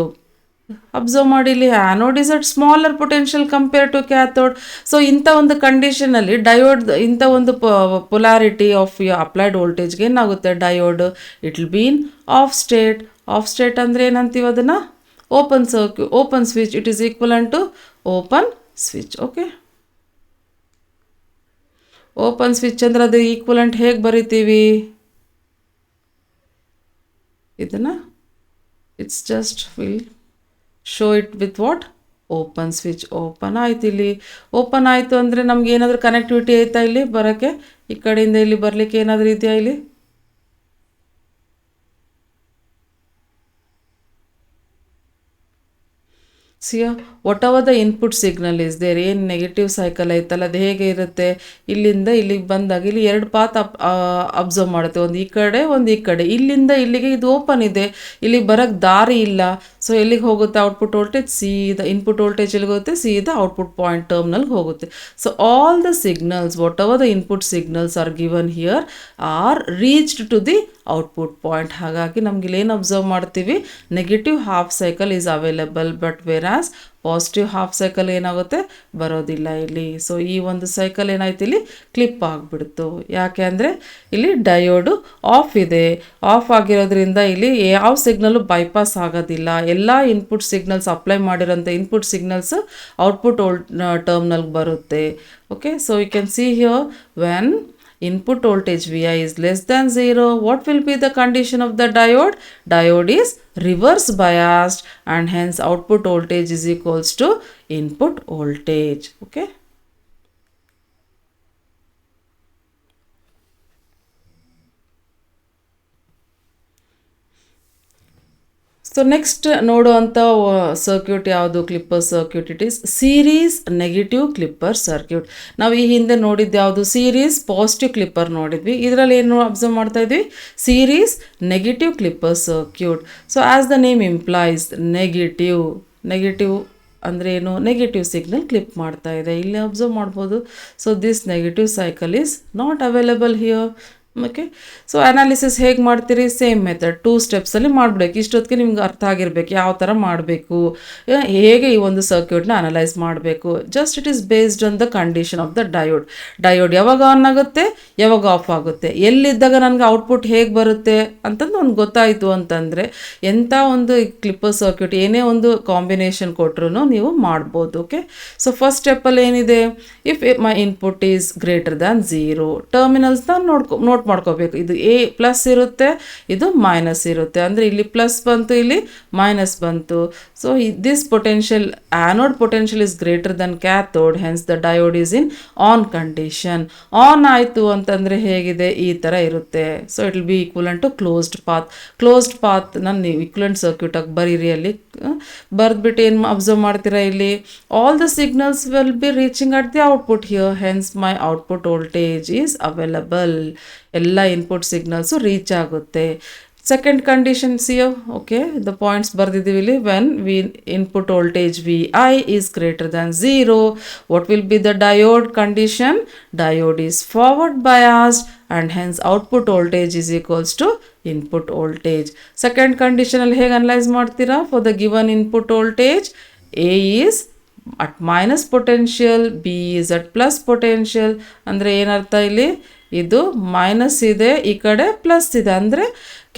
ಅಬ್ಸರ್ವ್ ಮಾಡಿ ಇಲ್ಲಿ anode is at smaller potential compare to cathode. So ಇಂಥ ಒಂದು ಕಂಡೀಷನಲ್ಲಿ ಡಯೋಡ್ ಇಂಥ ಒಂದು ಪೊಲಾರಿಟಿ ಆಫ್ ಅಪ್ಲೈಡ್ ವೋಲ್ಟೇಜ್ಗೆ ಏನಾಗುತ್ತೆ diode it will been off state. Off state ಅಂದರೆ ಏನಂತೀವಿ ಅದನ್ನು open switch. It is equal to open switch. Okay, open switch ಅಂದರೆ ಅದು ಈಕ್ವಲೆಂಟ್ ಹೇಗೆ ಬರಿತೀವಿ ಇದನ್ನು? It's just will show it with what open switch. Open ಆಯ್ತು. ಇಲ್ಲಿ ಓಪನ್ ಆಯಿತು ಅಂದರೆ ನಮ್ಗೆ ಏನಾದರೂ ಕನೆಕ್ಟಿವಿಟಿ ಆಯ್ತಾ ಇಲ್ಲಿ ಬರೋಕ್ಕೆ? ಈ ಕಡೆಯಿಂದ ಇಲ್ಲಿ ಬರಲಿಕ್ಕೆ ಏನಾದರೂ ಇದೆಯಾ ಇಲ್ಲಿ? See whatever the input signal is there, ಏನು ನೆಗೆಟಿವ್ ಸೈಕಲ್ ಐತಲ್ಲ ಅದು ಹೇಗೆ ಇರುತ್ತೆ, ಇಲ್ಲಿಂದ ಇಲ್ಲಿಗೆ ಬಂದಾಗ ಇಲ್ಲಿ ಎರಡು ಪಾತ್ ಅಬ್ಸರ್ವ್ ಮಾಡುತ್ತೆ, ಒಂದು ಈ ಕಡೆ ಒಂದು ಈ ಕಡೆ. ಇಲ್ಲಿಂದ ಇಲ್ಲಿಗೆ ಇದು ಓಪನ್ ಇದೆ, ಇಲ್ಲಿಗೆ ಬರೋಕ್ಕೆ ದಾರಿ ಇಲ್ಲ. ಸೊ ಎಲ್ಲಿಗೆ ಹೋಗುತ್ತೆ ಔಟ್ಪುಟ್ ವೋಲ್ಟೇಜ್? ಸೀದಾ ಇನ್ಪುಟ್ ವೋಲ್ಟೇಜ್ ಎಲ್ಲಿಗೆ ಹೋಗುತ್ತೆ? ಸೀದಾ ಔಟ್ಪುಟ್ ಪಾಯಿಂಟ್ ಟರ್ಮ್ನಲ್ಲಿ ಹೋಗುತ್ತೆ. So all the signals whatever the input signals are given here are reached to the output point. ಹಾಗಾಗಿ ನಮ್ಗೆ ಇಲ್ಲಿ ಏನು ಅಬ್ಸರ್ವ್ ಮಾಡ್ತೀವಿ? Negative half cycle is available, but whereas positive half cycle ಏನಾಗುತ್ತೆ? ಬರೋದಿಲ್ಲ ಇಲ್ಲಿ. ಸೊ ಈ ಒಂದು ಸೈಕಲ್ ಏನಾಯ್ತು ಇಲ್ಲಿ ಕ್ಲಿಪ್ ಆಗಿಬಿಡ್ತು. ಯಾಕೆ ಅಂದರೆ ಇಲ್ಲಿ ಡಯೋಡು ಆಫ್ ಇದೆ. ಆಫ್ ಆಗಿರೋದ್ರಿಂದ ಇಲ್ಲಿ ಯಾವ ಸಿಗ್ನಲ್ಲು ಬೈಪಾಸ್ ಆಗೋದಿಲ್ಲ. ಎಲ್ಲ ಇನ್ಪುಟ್ ಸಿಗ್ನಲ್ಸ್ ಅಪ್ಲೈ ಮಾಡಿರೋಂಥ ಇನ್ಪುಟ್ ಸಿಗ್ನಲ್ಸ್ ಔಟ್ಪುಟ್ ಟರ್ಮ್ನಲ್ಲಿ ಬರುತ್ತೆ. Okay, so you can see here when input voltage Vi is less than 0, what will be the condition of the diode? Diode is reverse biased and hence output voltage is equals to input voltage. Okay. So next ನೋಡುವಂಥ circuit ಯಾವುದು? Clipper circuit. It is series negative clipper circuit. ನಾವು ಈ ಹಿಂದೆ ನೋಡಿದ್ದು ಯಾವುದು? Series positive clipper ನೋಡಿದ್ವಿ. ಇದರಲ್ಲಿ ಏನು ಅಬ್ಸರ್ವ್ ಮಾಡ್ತಾ ಇದ್ವಿ? Series negative clipper circuit. So as the name implies negative ಅಂದರೆ ಏನು? ನೆಗೆಟಿವ್ ಸಿಗ್ನಲ್ ಕ್ಲಿಪ್ ಮಾಡ್ತಾ ಇದೆ. ಇಲ್ಲಿ ಅಬ್ಸರ್ವ್ ಮಾಡ್ಬೋದು. So this negative cycle is not available here. Okay, so analysis ಹೇಗೆ ಮಾಡ್ತೀರಿ? ಸೇಮ್ ಮೆಥಡ್ 2 ಸ್ಟೆಪ್ಸಲ್ಲಿ ಮಾಡಬೇಕು. ಇಷ್ಟೊತ್ತಿಗೆ ನಿಮ್ಗೆ ಅರ್ಥ ಆಗಿರಬೇಕು ಯಾವ ಥರ ಮಾಡಬೇಕು, ಹೇಗೆ ಈ ಒಂದು ಸರ್ಕ್ಯೂಟ್ನ ಅನಲೈಸ್ ಮಾಡಬೇಕು. Just it is based on the condition of the diode. Diode ಯಾವಾಗ ಆನ್ ಆಗುತ್ತೆ, ಯಾವಾಗ ಆಫ್ ಆಗುತ್ತೆ, ಎಲ್ಲಿದ್ದಾಗ ನನಗೆ ಔಟ್ಪುಟ್ ಹೇಗೆ ಬರುತ್ತೆ ಅಂತಂದು ಒಂದು ಗೊತ್ತಾಯಿತು ಅಂತಂದರೆ ಎಂಥ ಒಂದು ಕ್ಲಿಪ್ಪರ್ ಸರ್ಕ್ಯೂಟ್ ಏನೇ ಒಂದು ಕಾಂಬಿನೇಷನ್ ಕೊಟ್ಟರು ನೀವು ಮಾಡ್ಬೋದು. ಓಕೆ, ಸೊ ಫಸ್ಟ್ ಸ್ಟೆಪ್ಪಲ್ಲಿ ಏನಿದೆ? If my input is greater than 0, ಟರ್ಮಿನಲ್ಸ್ನ ನೋಟ್ ಮಾಡ್ಕೋಬೇಕು. ಇದು ಎ ಪ್ಲಸ್ ಇರುತ್ತೆ, ಇದು ಮೈನಸ್ ಇರುತ್ತೆ. ಅಂದರೆ ಇಲ್ಲಿ ಪ್ಲಸ್ ಬಂತು, ಇಲ್ಲಿ ಮೈನಸ್ ಬಂತು. So this potential anode potential is greater than cathode, hence the diode is in on condition. On ಆಯಿತು ಅಂತಂದರೆ ಹೇಗಿದೆ? ಈ ಥರ ಇರುತ್ತೆ. So it will be equivalent to closed path. Closed ಪಾತ್ನ ನೀವು ಈಕ್ವಲೆಂಟ್ ಸರ್ಕ್ಯೂಟಾಗಿ ಬರೀರಿ. ಅಲ್ಲಿ ಬರೆದ್ಬಿಟ್ಟು ಏನು ಅಬ್ಸರ್ವ್ ಮಾಡ್ತೀರಾ? ಇಲ್ಲಿ all the signals will be reaching at the output here, hence my output voltage is available. ಎಲ್ಲ ಇನ್ಪುಟ್ ಸಿಗ್ನಲ್ಸು ರೀಚ್ ಆಗುತ್ತೆ. Second condition see. Okay, the points ಬರೆದಿದ್ದೀವಿ ಇಲ್ಲಿ. When V input voltage V I is greater than 0, what will be the diode condition? Diode is forward biased and hence output voltage is equals to input voltage. Second condition ಅಲ್ಲಿ ಹೇಗೆ analyse ಮಾಡ್ತೀರಾ? For the given input voltage, A is at minus potential, B is at plus potential. ಅಂದರೆ ಏನರ್ಥ ಇಲ್ಲಿ? ಇದು minus ಇದೆ, ಈ ಕಡೆ ಪ್ಲಸ್ ಇದೆ. ಅಂದರೆ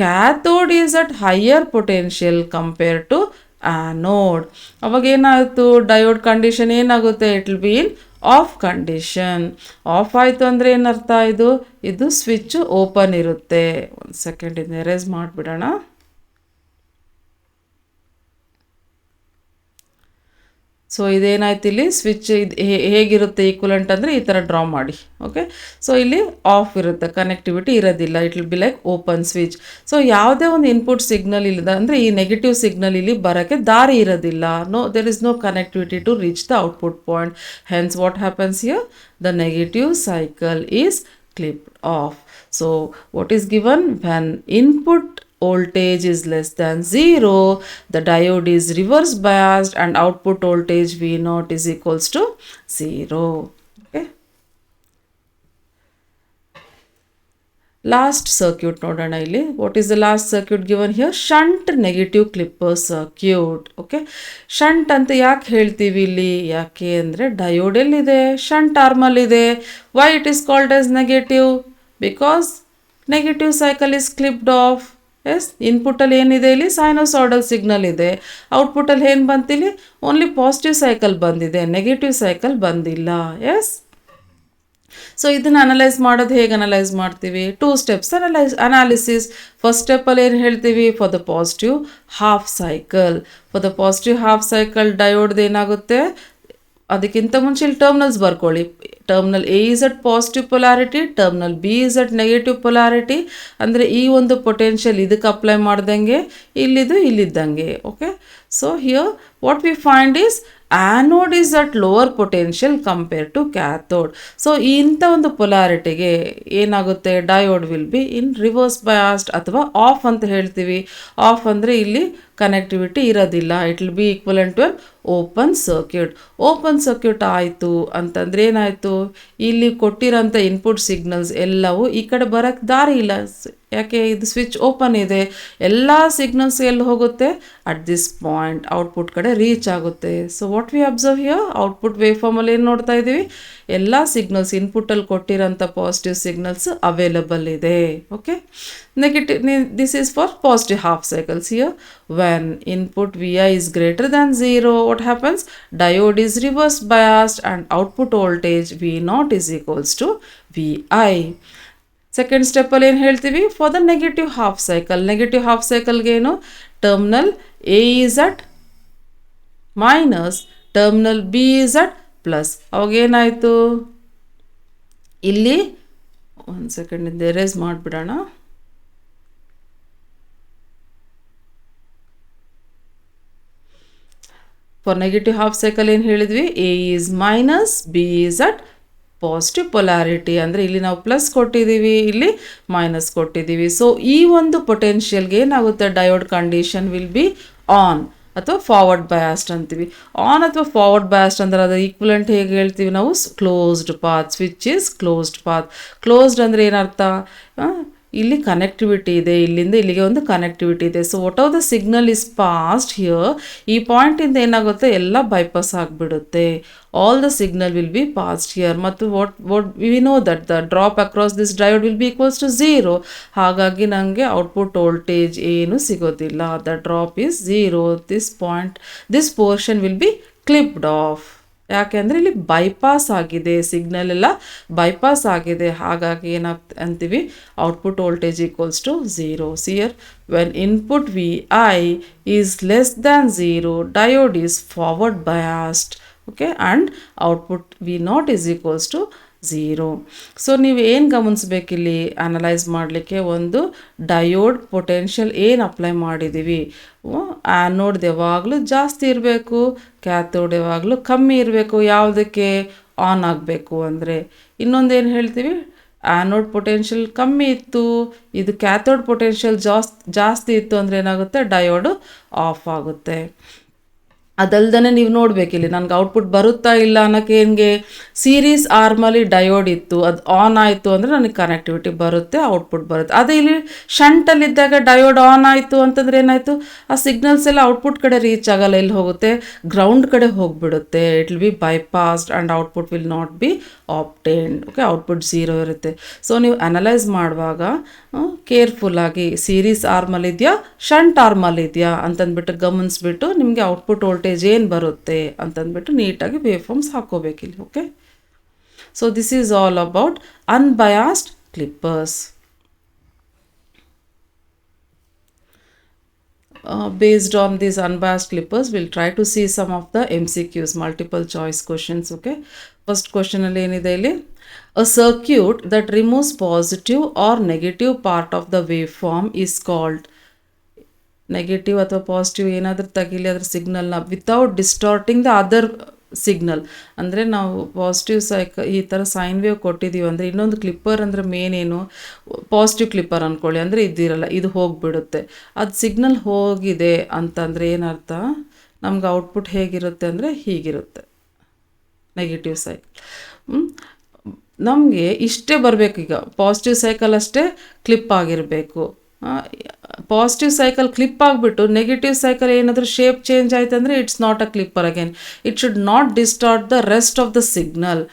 cathode is at higher potential compare to anode. ಅವಾಗ ಏನಾಯಿತು? ಡಯೋಡ್ ಕಂಡೀಷನ್ ಏನಾಗುತ್ತೆ? It will be in off condition. Off ಆಯಿತು ಅಂದರೆ ಏನರ್ಥ? ಇದು ಸ್ವಿಚ್ಚು ಓಪನ್ ಇರುತ್ತೆ. ಒಂದು ಸೆಕೆಂಡ್ ಇದು ಎರೇಸ್ ಮಾಡಿಬಿಡೋಣ. ಸೊ ಇದೇನಾಯ್ತು ಇಲ್ಲಿ? ಸ್ವಿಚ್ ಇದು ಹೇಗಿರುತ್ತೆ ಈಕ್ವಲೆಂಟ್ ಅಂದರೆ ಈ ಥರ ಡ್ರಾ ಮಾಡಿ. ಓಕೆ, ಸೊ ಇಲ್ಲಿ ಆಫ್ ಇರುತ್ತೆ, ಕನೆಕ್ಟಿವಿಟಿ ಇರೋದಿಲ್ಲ. It will be like open switch. So ಯಾವುದೇ ಒಂದು ಇನ್ಪುಟ್ ಸಿಗ್ನಲ್ ಇಲ್ಲದ ಅಂದರೆ ಈ ನೆಗೆಟಿವ್ ಸಿಗ್ನಲ್ ಇಲ್ಲಿ ಬರೋಕ್ಕೆ ದಾರಿ ಇರೋದಿಲ್ಲ. There is no connectivity to reach the output point. Hence what happens here? The negative cycle is clipped off. So what is given? When input voltage is less than 0, the diode is reverse biased and output voltage V0 is equals to 0. Okay. Last circuit ನೋಡೋಣ ಇಲ್ಲಿ. What is the last circuit given here? Shunt negative clipper circuit. Okay, shunt ಅಂತ ಯಾಕೆ ಹೇಳ್ತೀವಿ ಇಲ್ಲಿ? ಯಾಕೆ ಅಂದರೆ diode ಎಲ್ಲಿದೆ? Shunt ಆರ್ಮಲ್ಲಿದೆ. Why it is called as negative? Because negative cycle is clipped off. Yes, ಇನ್ಪುಟ್ಟಲ್ಲಿ ಏನಿದೆ ಇಲ್ಲಿ? ಸೈನೋಸಾಯ್ಡಲ್ ಸಿಗ್ನಲ್ ಇದೆ. ಔಟ್ಪುಟ್ಟಲ್ಲಿ ಏನು ಬಂತಿಲ್ಲಿ? ಓನ್ಲಿ ಪಾಸಿಟಿವ್ ಸೈಕಲ್ ಬಂದಿದೆ, ನೆಗೆಟಿವ್ ಸೈಕಲ್ ಬಂದಿಲ್ಲ. ಎಸ್, ಸೊ ಇದನ್ನು ಅನಲೈಸ್ ಮಾಡೋದು ಹೇಗೆ ಅನಲೈಸ್ ಮಾಡ್ತೀವಿ? 2 steps ಅನಾಲಿಸಿಸ್. ಫಸ್ಟ್ ಸ್ಟೆಪ್ಪಲ್ಲಿ ಏನು ಹೇಳ್ತೀವಿ? For the positive half cycle. For the positive half cycle ಡಯೋಡ್ದು ಏನಾಗುತ್ತೆ? ಅದಕ್ಕಿಂತ ಮುಂಚೆ ಇಲ್ಲಿ ಟರ್ಮಿನಲ್ಸ್ ಬರ್ಕೊಳ್ಳಿ. Terminal A is at positive polarity, terminal B is at negative polarity. ಅಂದರೆ ಈ ಒಂದು ಪೊಟೆನ್ಷಿಯಲ್ ಇದಕ್ಕೆ ಅಪ್ಲೈ ಮಾಡ್ದಂಗೆ, ಇಲ್ಲಿದ್ದಂಗೆ. Okay, so here what we find is anode is at lower potential compare to cathode. So ಇಂಥ ಒಂದು ಪೊಲಾರಿಟಿಗೆ ಏನಾಗುತ್ತೆ? Diode will be in reverse biased ಅಥವಾ ಆಫ್ ಅಂತ ಹೇಳ್ತೀವಿ. ಆಫ್ ಅಂದರೆ ಇಲ್ಲಿ ಕನೆಕ್ಟಿವಿಟಿ ಇರೋದಿಲ್ಲ. It will be equivalent to open circuit. Open circuit ಆಯಿತು ಅಂತಂದರೆ ಏನಾಯಿತು? ಇಲ್ಲಿ ಕೊಟ್ಟಿರೋಂಥ ಇನ್ಪುಟ್ ಸಿಗ್ನಲ್ಸ್ ಎಲ್ಲವೂ ಈ ಕಡೆ ಬರೋಕ್ಕೆ ದಾರಿ ಇಲ್ಲ. ಯಾಕೆ? ಇದು ಸ್ವಿಚ್ ಓಪನ್ ಇದೆ. ಎಲ್ಲ ಸಿಗ್ನಲ್ಸ್ ಎಲ್ಲಿ ಹೋಗುತ್ತೆ? ಅಟ್ ದಿಸ್ ಪಾಯಿಂಟ್ ಔಟ್ಪುಟ್ ಕಡೆ ರೀಚ್ ಆಗುತ್ತೆ. So what we observe here? Output wave ಫಾರ್ಮಲ್ಲಿ ಏನು ನೋಡ್ತಾ ಇದ್ದೀವಿ? ಎಲ್ಲ ಸಿಗ್ನಲ್ಸ್ ಇನ್ಪುಟ್ಟಲ್ಲಿ ಕೊಟ್ಟಿರೋಂಥ ಪಾಸಿಟಿವ್ ಸಿಗ್ನಲ್ಸ್ ಅವೈಲಬಲ್ ಇದೆ. Okay, negative, this is for positive half cycles. Here when input V I is greater than 0, what happens? Diode is reverse biased and output voltage V0 is equals to Vi. Second ಸ್ಟೆಪ್ಪಲ್ಲಿ ಏನು ಹೇಳ್ತೀವಿ? For the negative half cycle. Negative half ಸೈಕಲ್ಗೆ ಏನು? Terminal A is at minus, terminal B is at plus. ಅವಾಗೇನಾಯಿತು? ಇಲ್ಲಿ ಒಂದು second erase ಮಾಡಿಬಿಡೋಣ. For negative half cycle ಏನು ಹೇಳಿದ್ವಿ? A is minus, B is at positive polarity. ಅಂದರೆ ಇಲ್ಲಿ ನಾವು ಪ್ಲಸ್ ಕೊಟ್ಟಿದ್ದೀವಿ, ಇಲ್ಲಿ ಮೈನಸ್ ಕೊಟ್ಟಿದ್ದೀವಿ. ಸೊ ಈ ಒಂದು ಪೊಟೆನ್ಷಿಯಲ್ಗೆ ಏನಾಗುತ್ತೆ? Diode condition will be on ಅಥವಾ ಫಾರ್ವರ್ಡ್ ಬಯಾಸ್ಡ್ ಅಂತೀವಿ. ಆನ್ ಅಥವಾ ಫಾರ್ವರ್ಡ್ ಬಯಾಸ್ಡ್ ಅಂದರೆ ಅದು ಈಕ್ವಲೆಂಟ್ ಹೇಗೆ ಹೇಳ್ತೀವಿ ನಾವು? Closed path. Switch is closed path. Closed ಅಂದರೆ ಏನರ್ಥ? ಇಲ್ಲಿ ಕನೆಕ್ಟಿವಿಟಿ ಇದೆ, ಇಲ್ಲಿಂದ ಇಲ್ಲಿಗೆ ಒಂದು ಕನೆಕ್ಟಿವಿಟಿ ಇದೆ. So what of the signal is passed here, ಈ ಪಾಯಿಂಟಿಂದ ಏನಾಗುತ್ತೆ? ಎಲ್ಲ ಬೈಪಾಸ್ ಆಗಿಬಿಡುತ್ತೆ. All the signal will be passed here. ಮತ್ತು what we know that the drop across this diode will be equals to 0. ಹಾಗಾಗಿ ನನಗೆ ಔಟ್ಪುಟ್ ವೋಲ್ಟೇಜ್ ಏನು ಸಿಗೋದಿಲ್ಲ. The drop is 0. This portion will be clipped off. ಯಾಕೆಂದರೆ ಇಲ್ಲಿ bypass ಆಗಿದೆ, signal ಎಲ್ಲ bypass ಆಗಿದೆ. ಹಾಗಾಗಿ ಅಂತೀವಿ? Output voltage equals to 0. Clear when input V I is less than 0, diode is forward biased. Okay, and output V0 is equals to 0. So ನೀವು ಏನು ಗಮನಿಸ್ಬೇಕಿಲ್ಲಿ ಅನಲೈಸ್ ಮಾಡಲಿಕ್ಕೆ? ಒಂದು ಡಯೋಡ್ ಪೊಟೆನ್ಷಿಯಲ್ ಏನು ಅಪ್ಲೈ ಮಾಡಿದ್ದೀವಿ? ಆ್ಯನೋಡ್ ಯಾವಾಗಲೂ ಜಾಸ್ತಿ ಇರಬೇಕು, ಕ್ಯಾಥೋಡ್ ಯಾವಾಗಲೂ ಕಮ್ಮಿ ಇರಬೇಕು. ಯಾವುದಕ್ಕೆ? ಆನ್ ಆಗಬೇಕು ಅಂದರೆ. ಇನ್ನೊಂದು ಏನು ಹೇಳ್ತೀವಿ? ಆ್ಯನೋಡ್ ಪೊಟೆನ್ಷಿಯಲ್ ಕಮ್ಮಿ ಇತ್ತು, ಇದು ಕ್ಯಾಥೋಡ್ ಪೊಟೆನ್ಷಿಯಲ್ ಜಾಸ್ತಿ ಇತ್ತು ಅಂದರೆ ಏನಾಗುತ್ತೆ? ಡಯೋಡು ಆಫ್ ಆಗುತ್ತೆ. ಅದಲ್ದೇ ನೀವು ನೋಡಬೇಕಿಲ್ಲಿ ನನಗೆ ಔಟ್ಪುಟ್ ಬರುತ್ತಾ ಇಲ್ಲ ಅನ್ನೋಕ್ಕೆ ಹೆಂಗೆ? ಸೀರೀಸ್ ಆರ್ಮಲ್ಲಿ ಡಯೋಡ್ ಇತ್ತು, ಅದು ಆನ್ ಆಯಿತು ಅಂದರೆ ನನಗೆ ಕನೆಕ್ಟಿವಿಟಿ ಬರುತ್ತೆ, ಔಟ್ಪುಟ್ ಬರುತ್ತೆ. ಅದೇ ಇಲ್ಲಿ ಶಂಟಲ್ಲಿದ್ದಾಗ ಡಯೋಡ್ ಆನ್ ಆಯಿತು ಅಂತಂದರೆ ಏನಾಯಿತು? ಆ ಸಿಗ್ನಲ್ಸ್ ಎಲ್ಲ ಔಟ್ಪುಟ್ ಕಡೆ ರೀಚ್ ಆಗಲ್ಲ. ಎಲ್ಲಿ ಹೋಗುತ್ತೆ? ಗ್ರೌಂಡ್ ಕಡೆ ಹೋಗಿಬಿಡುತ್ತೆ. It will be bypassed and output will not be obtained. Okay, output 0 ಇರುತ್ತೆ. ಸೊ ನೀವು ಅನಲೈಸ್ ಮಾಡುವಾಗ ಕೇರ್ಫುಲ್ಲಾಗಿ ಸೀರೀಸ್ ಆರ್ಮಲ್ಲಿದೆಯಾ, ಶಂಟ್ ಆರ್ಮಲ್ಲಿದೆಯಾ ಅಂತಂದ್ಬಿಟ್ಟು ಗಮನಿಸ್ಬಿಟ್ಟು ನಿಮಗೆ ಔಟ್ಪುಟ್ ವೋಲ್ಟೇಜ್ ಏನು ಬರುತ್ತೆ ಅಂತಂದ್ಬಿಟ್ಟು ನೀಟಾಗಿ ವೇವ್ ಫಾರ್ಮ್ಸ್ ಹಾಕೋಬೇಕಿಲ್ಲಿ. Okay, so this is all about unbiased clippers. Based on these unbiased clippers, we'll try to see some of the MCQs, multiple choice questions. Okay, first question alli enide illi? A circuit that removes positive or negative part of the waveform is called. Negative ಅಥವಾ positive ಏನಾದರೂ ತಗಿಲಿ ಅದರ ಸಿಗ್ನಲ್ನ without ಡಿಸ್ಟಾರ್ಟಿಂಗ್ the other signal. ಅಂದರೆ ನಾವು positive ಈ ಥರ sine wave ಕೊಟ್ಟಿದ್ದೀವಿ ಅಂದರೆ ಇನ್ನೊಂದು ಕ್ಲಿಪ್ಪರ್ ಅಂದರೆ ಮೇನ್ ಏನು? ಪಾಸಿಟಿವ್ ಕ್ಲಿಪ್ಪರ್ ಅಂದ್ಕೊಳ್ಳಿ. ಅಂದರೆ ಇದಿರಲ್ಲ, ಇದು ಹೋಗಿಬಿಡುತ್ತೆ. ಅದು ಸಿಗ್ನಲ್ ಹೋಗಿದೆ ಅಂತಂದರೆ ಏನರ್ಥ? ನಮ್ಗೆ ಔಟ್ಪುಟ್ ಹೇಗಿರುತ್ತೆ ಅಂದರೆ ಹೀಗಿರುತ್ತೆ, ನೆಗೆಟಿವ್ ಸೈಡ್. ನಮಗೆ ಇಷ್ಟೇ ಬರಬೇಕು. ಈಗ ಪಾಸಿಟಿವ್ ಸೈಕಲ್ ಅಷ್ಟೇ ಕ್ಲಿಪ್ ಆಗಿರಬೇಕು. ಪಾಸಿಟಿವ್ ಸೈಕಲ್ ಕ್ಲಿಪ್ ಆಗಿಬಿಟ್ಟು ನೆಗೆಟಿವ್ ಸೈಕಲ್ ಏನಾದರೂ ಶೇಪ್ ಚೇಂಜ್ ಆಯ್ತು ಅಂದರೆ it's not a clipper again. It should not distort the rest of the signal.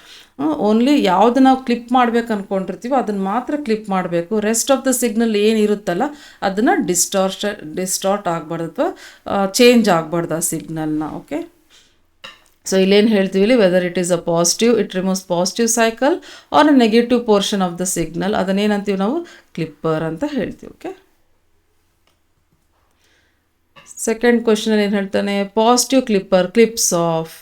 Only ಯಾವುದು ನಾವು ಕ್ಲಿಪ್ ಮಾಡ್ಬೇಕು ಅಂದ್ಕೊಂಡಿರ್ತೀವೋ ಅದನ್ನು ಮಾತ್ರ ಕ್ಲಿಪ್ ಮಾಡಬೇಕು. ರೆಸ್ಟ್ ಆಫ್ ದ ಸಿಗ್ನಲ್ ಏನಿರುತ್ತಲ್ಲ ಅದನ್ನು ಡಿಸ್ಟಾರ್ಟ್ ಆಗಬಾರ್ದು ಅಥವಾ ಚೇಂಜ್ ಆಗಬಾರ್ದು ಆ ಸಿಗ್ನಲ್ನ. ಓಕೆ, ಸೊ ಇಲ್ಲೇನು ಹೇಳ್ತೀವಿ ಇಲ್ಲಿ, whether it is a positive it removes positive cycle or a negative portion of the signal, ಅದನ್ನೇನಂತೀವಿ ನಾವು ಕ್ಲಿಪ್ಪರ್ ಅಂತ ಹೇಳ್ತೀವಿ. ಓಕೆ, ಸೆಕೆಂಡ್ ಕ್ವಶನಲ್ಲಿ ಏನು ಹೇಳ್ತಾನೆ, ಪಾಸಿಟಿವ್ ಕ್ಲಿಪ್ಪರ್ ಕ್ಲಿಪ್ಸ್ ಆಫ್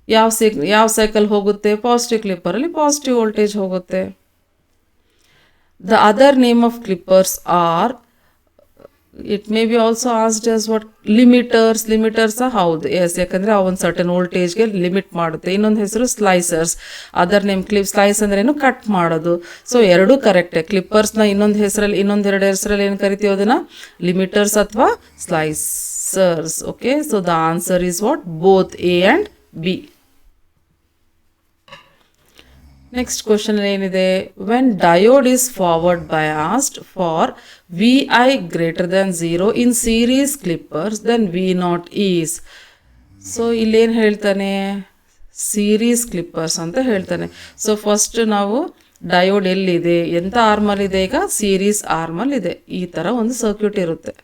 ಯಾವ ಸೈಕಲ್ ಹೋಗುತ್ತೆ, ಪಾಸಿಟಿವ್ ಕ್ಲಿಪ್ಪರಲ್ಲಿ ಪಾಸಿಟಿವ್ ವೋಲ್ಟೇಜ್ ಹೋಗುತ್ತೆ. The other name of clippers are, it may be also used as what, limiters ಹೌದು, ಎಸ್, ಯಾಕಂದರೆ ಆ ಒಂದು ಸರ್ಟನ್ ವೋಲ್ಟೇಜ್ಗೆ ಲಿಮಿಟ್ ಮಾಡುತ್ತೆ. ಇನ್ನೊಂದು ಹೆಸರು ಸ್ಲೈಸರ್ಸ್. ಅದರ್ ನೇಮ್ ಸ್ಲೈಸ್ ಅಂದ್ರೇನು, ಕಟ್ ಮಾಡೋದು. ಸೊ ಎರಡೂ ಕರೆಕ್ಟೇ. ಕ್ಲಿಪ್ಪರ್ಸ್ನ ಇನ್ನೊಂದೆರಡು ಹೆಸರಲ್ಲಿ ಏನು ಕರಿತೀವಿ ಅದನ್ನು, ಲಿಮಿಟರ್ಸ್ ಅಥವಾ slicers. Okay, so the answer is what, both A and B. Next question ಏನಿದೆ, when diode is forward biased for VI greater than 0 in series clippers then V0 is. So ಇಲ್ಲೇನು ಹೇಳ್ತಾನೆ, ಸೀರೀಸ್ ಕ್ಲಿಪ್ಪರ್ಸ್ ಅಂತ ಹೇಳ್ತಾನೆ. So first ನಾವು diode ಎಲ್ಲಿದೆ, ಎಂಥ ಆರ್ಮಲ್ಲಿದೆ, ಈಗ series ಆರ್ಮಲ್ಲಿದೆ. ಈ ಥರ ಒಂದು ಸರ್ಕ್ಯೂಟ್ ಇರುತ್ತೆ.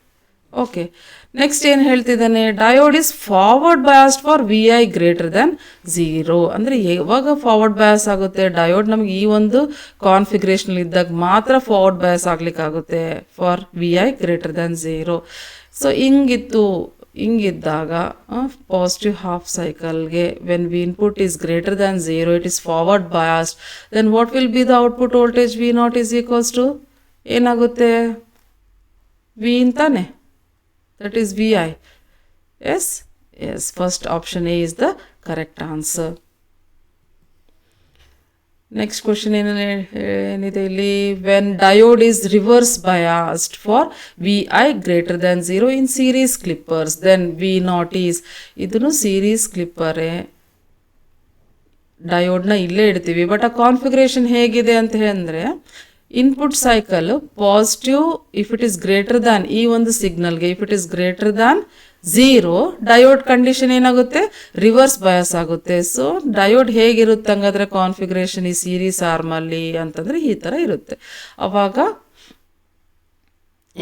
ಓಕೆ, ನೆಕ್ಸ್ಟ್ ಏನು ಹೇಳ್ತಿದ್ದಾನೆ, diode is forward biased for VI greater than 0. ಅಂದರೆ ಯಾವಾಗ ಫಾರ್ವರ್ಡ್ ಬಯಾಸ್ ಆಗುತ್ತೆ, ಡಯೋಡ್ ನಮಗೆ ಈ ಒಂದು ಕಾನ್ಫಿಗ್ರೇಷನ್ ಇದ್ದಾಗ ಮಾತ್ರ ಫಾರ್ವರ್ಡ್ ಬಯಾಸ್ ಆಗ್ಲಿಕ್ಕಾಗುತ್ತೆ, for VI greater than 0. So ಹಿಂಗಿದ್ದಾಗ ಪಾಸಿಟಿವ್ ಹಾಫ್ ಸೈಕಲ್ಗೆ when V input is greater than 0 it is forward biased, then what will be the output voltage V0 is equals to ಏನಾಗುತ್ತೆ, V ಅಂತಾನೆ, that is VI. Yes, first option A is the correct answer. Next question ಏನಿದೆ ಇಲ್ಲಿ, when diode is reverse biased for VI greater than 0 in series clippers then V0 is. ಇದನ್ನು series clipper ಡಯೋಡ್ನ ಇಲ್ಲೇ ಇಡ್ತೀವಿ. But ಆ configuration ಹೇಗಿದೆ ಅಂತ ಹೇಳಿದ್ರೆ, input cycle positive if it is greater than, ಈ ಒಂದು ಸಿಗ್ನಲ್ಗೆ if it is greater than 0 diode condition ಏನಾಗುತ್ತೆ, ರಿವರ್ಸ್ ಬಯಾಸ್ ಆಗುತ್ತೆ. ಸೊ ಡಯೋಡ್ ಹೇಗಿರುತ್ತೆ ಹಂಗಾದ್ರೆ ಕಾನ್ಫಿಗರೇಷನ್ ಈ ಸೀರೀಸ್ ಆರ್ಮಲ್ಲಿ ಅಂತಂದರೆ ಈ ಥರ ಇರುತ್ತೆ. ಅವಾಗ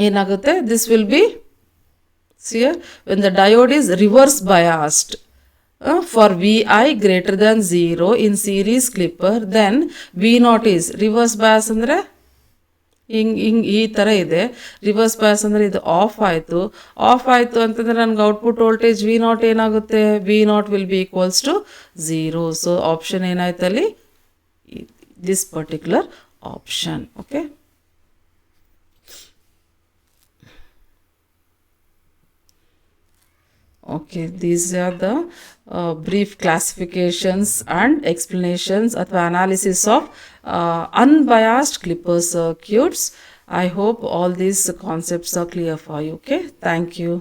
ಏನಾಗುತ್ತೆ, this will be clear when the diode is reverse biased for VI greater than 0 in series clipper then V0 is reverse bias ಅಂದರೆ ಈ ಥರ ಇದೆ. ರಿವರ್ಸ್ ಬಯಾಸ್ ಅಂದರೆ ಇದು ಆಫ್ ಆಯಿತು ಅಂತಂದರೆ ನನಗೆ ಔಟ್ಪುಟ್ ವೋಲ್ಟೇಜ್ V0 ಏನಾಗುತ್ತೆ, V0 will be equals to 0. So option ಏನಾಯ್ತಲ್ಲಿ, this particular option. Okay, okay, these are the brief classifications and explanations ಅಥವಾ analysis of unbiased clipper circuits. I hope all these concepts are clear for you. Okay, thank you.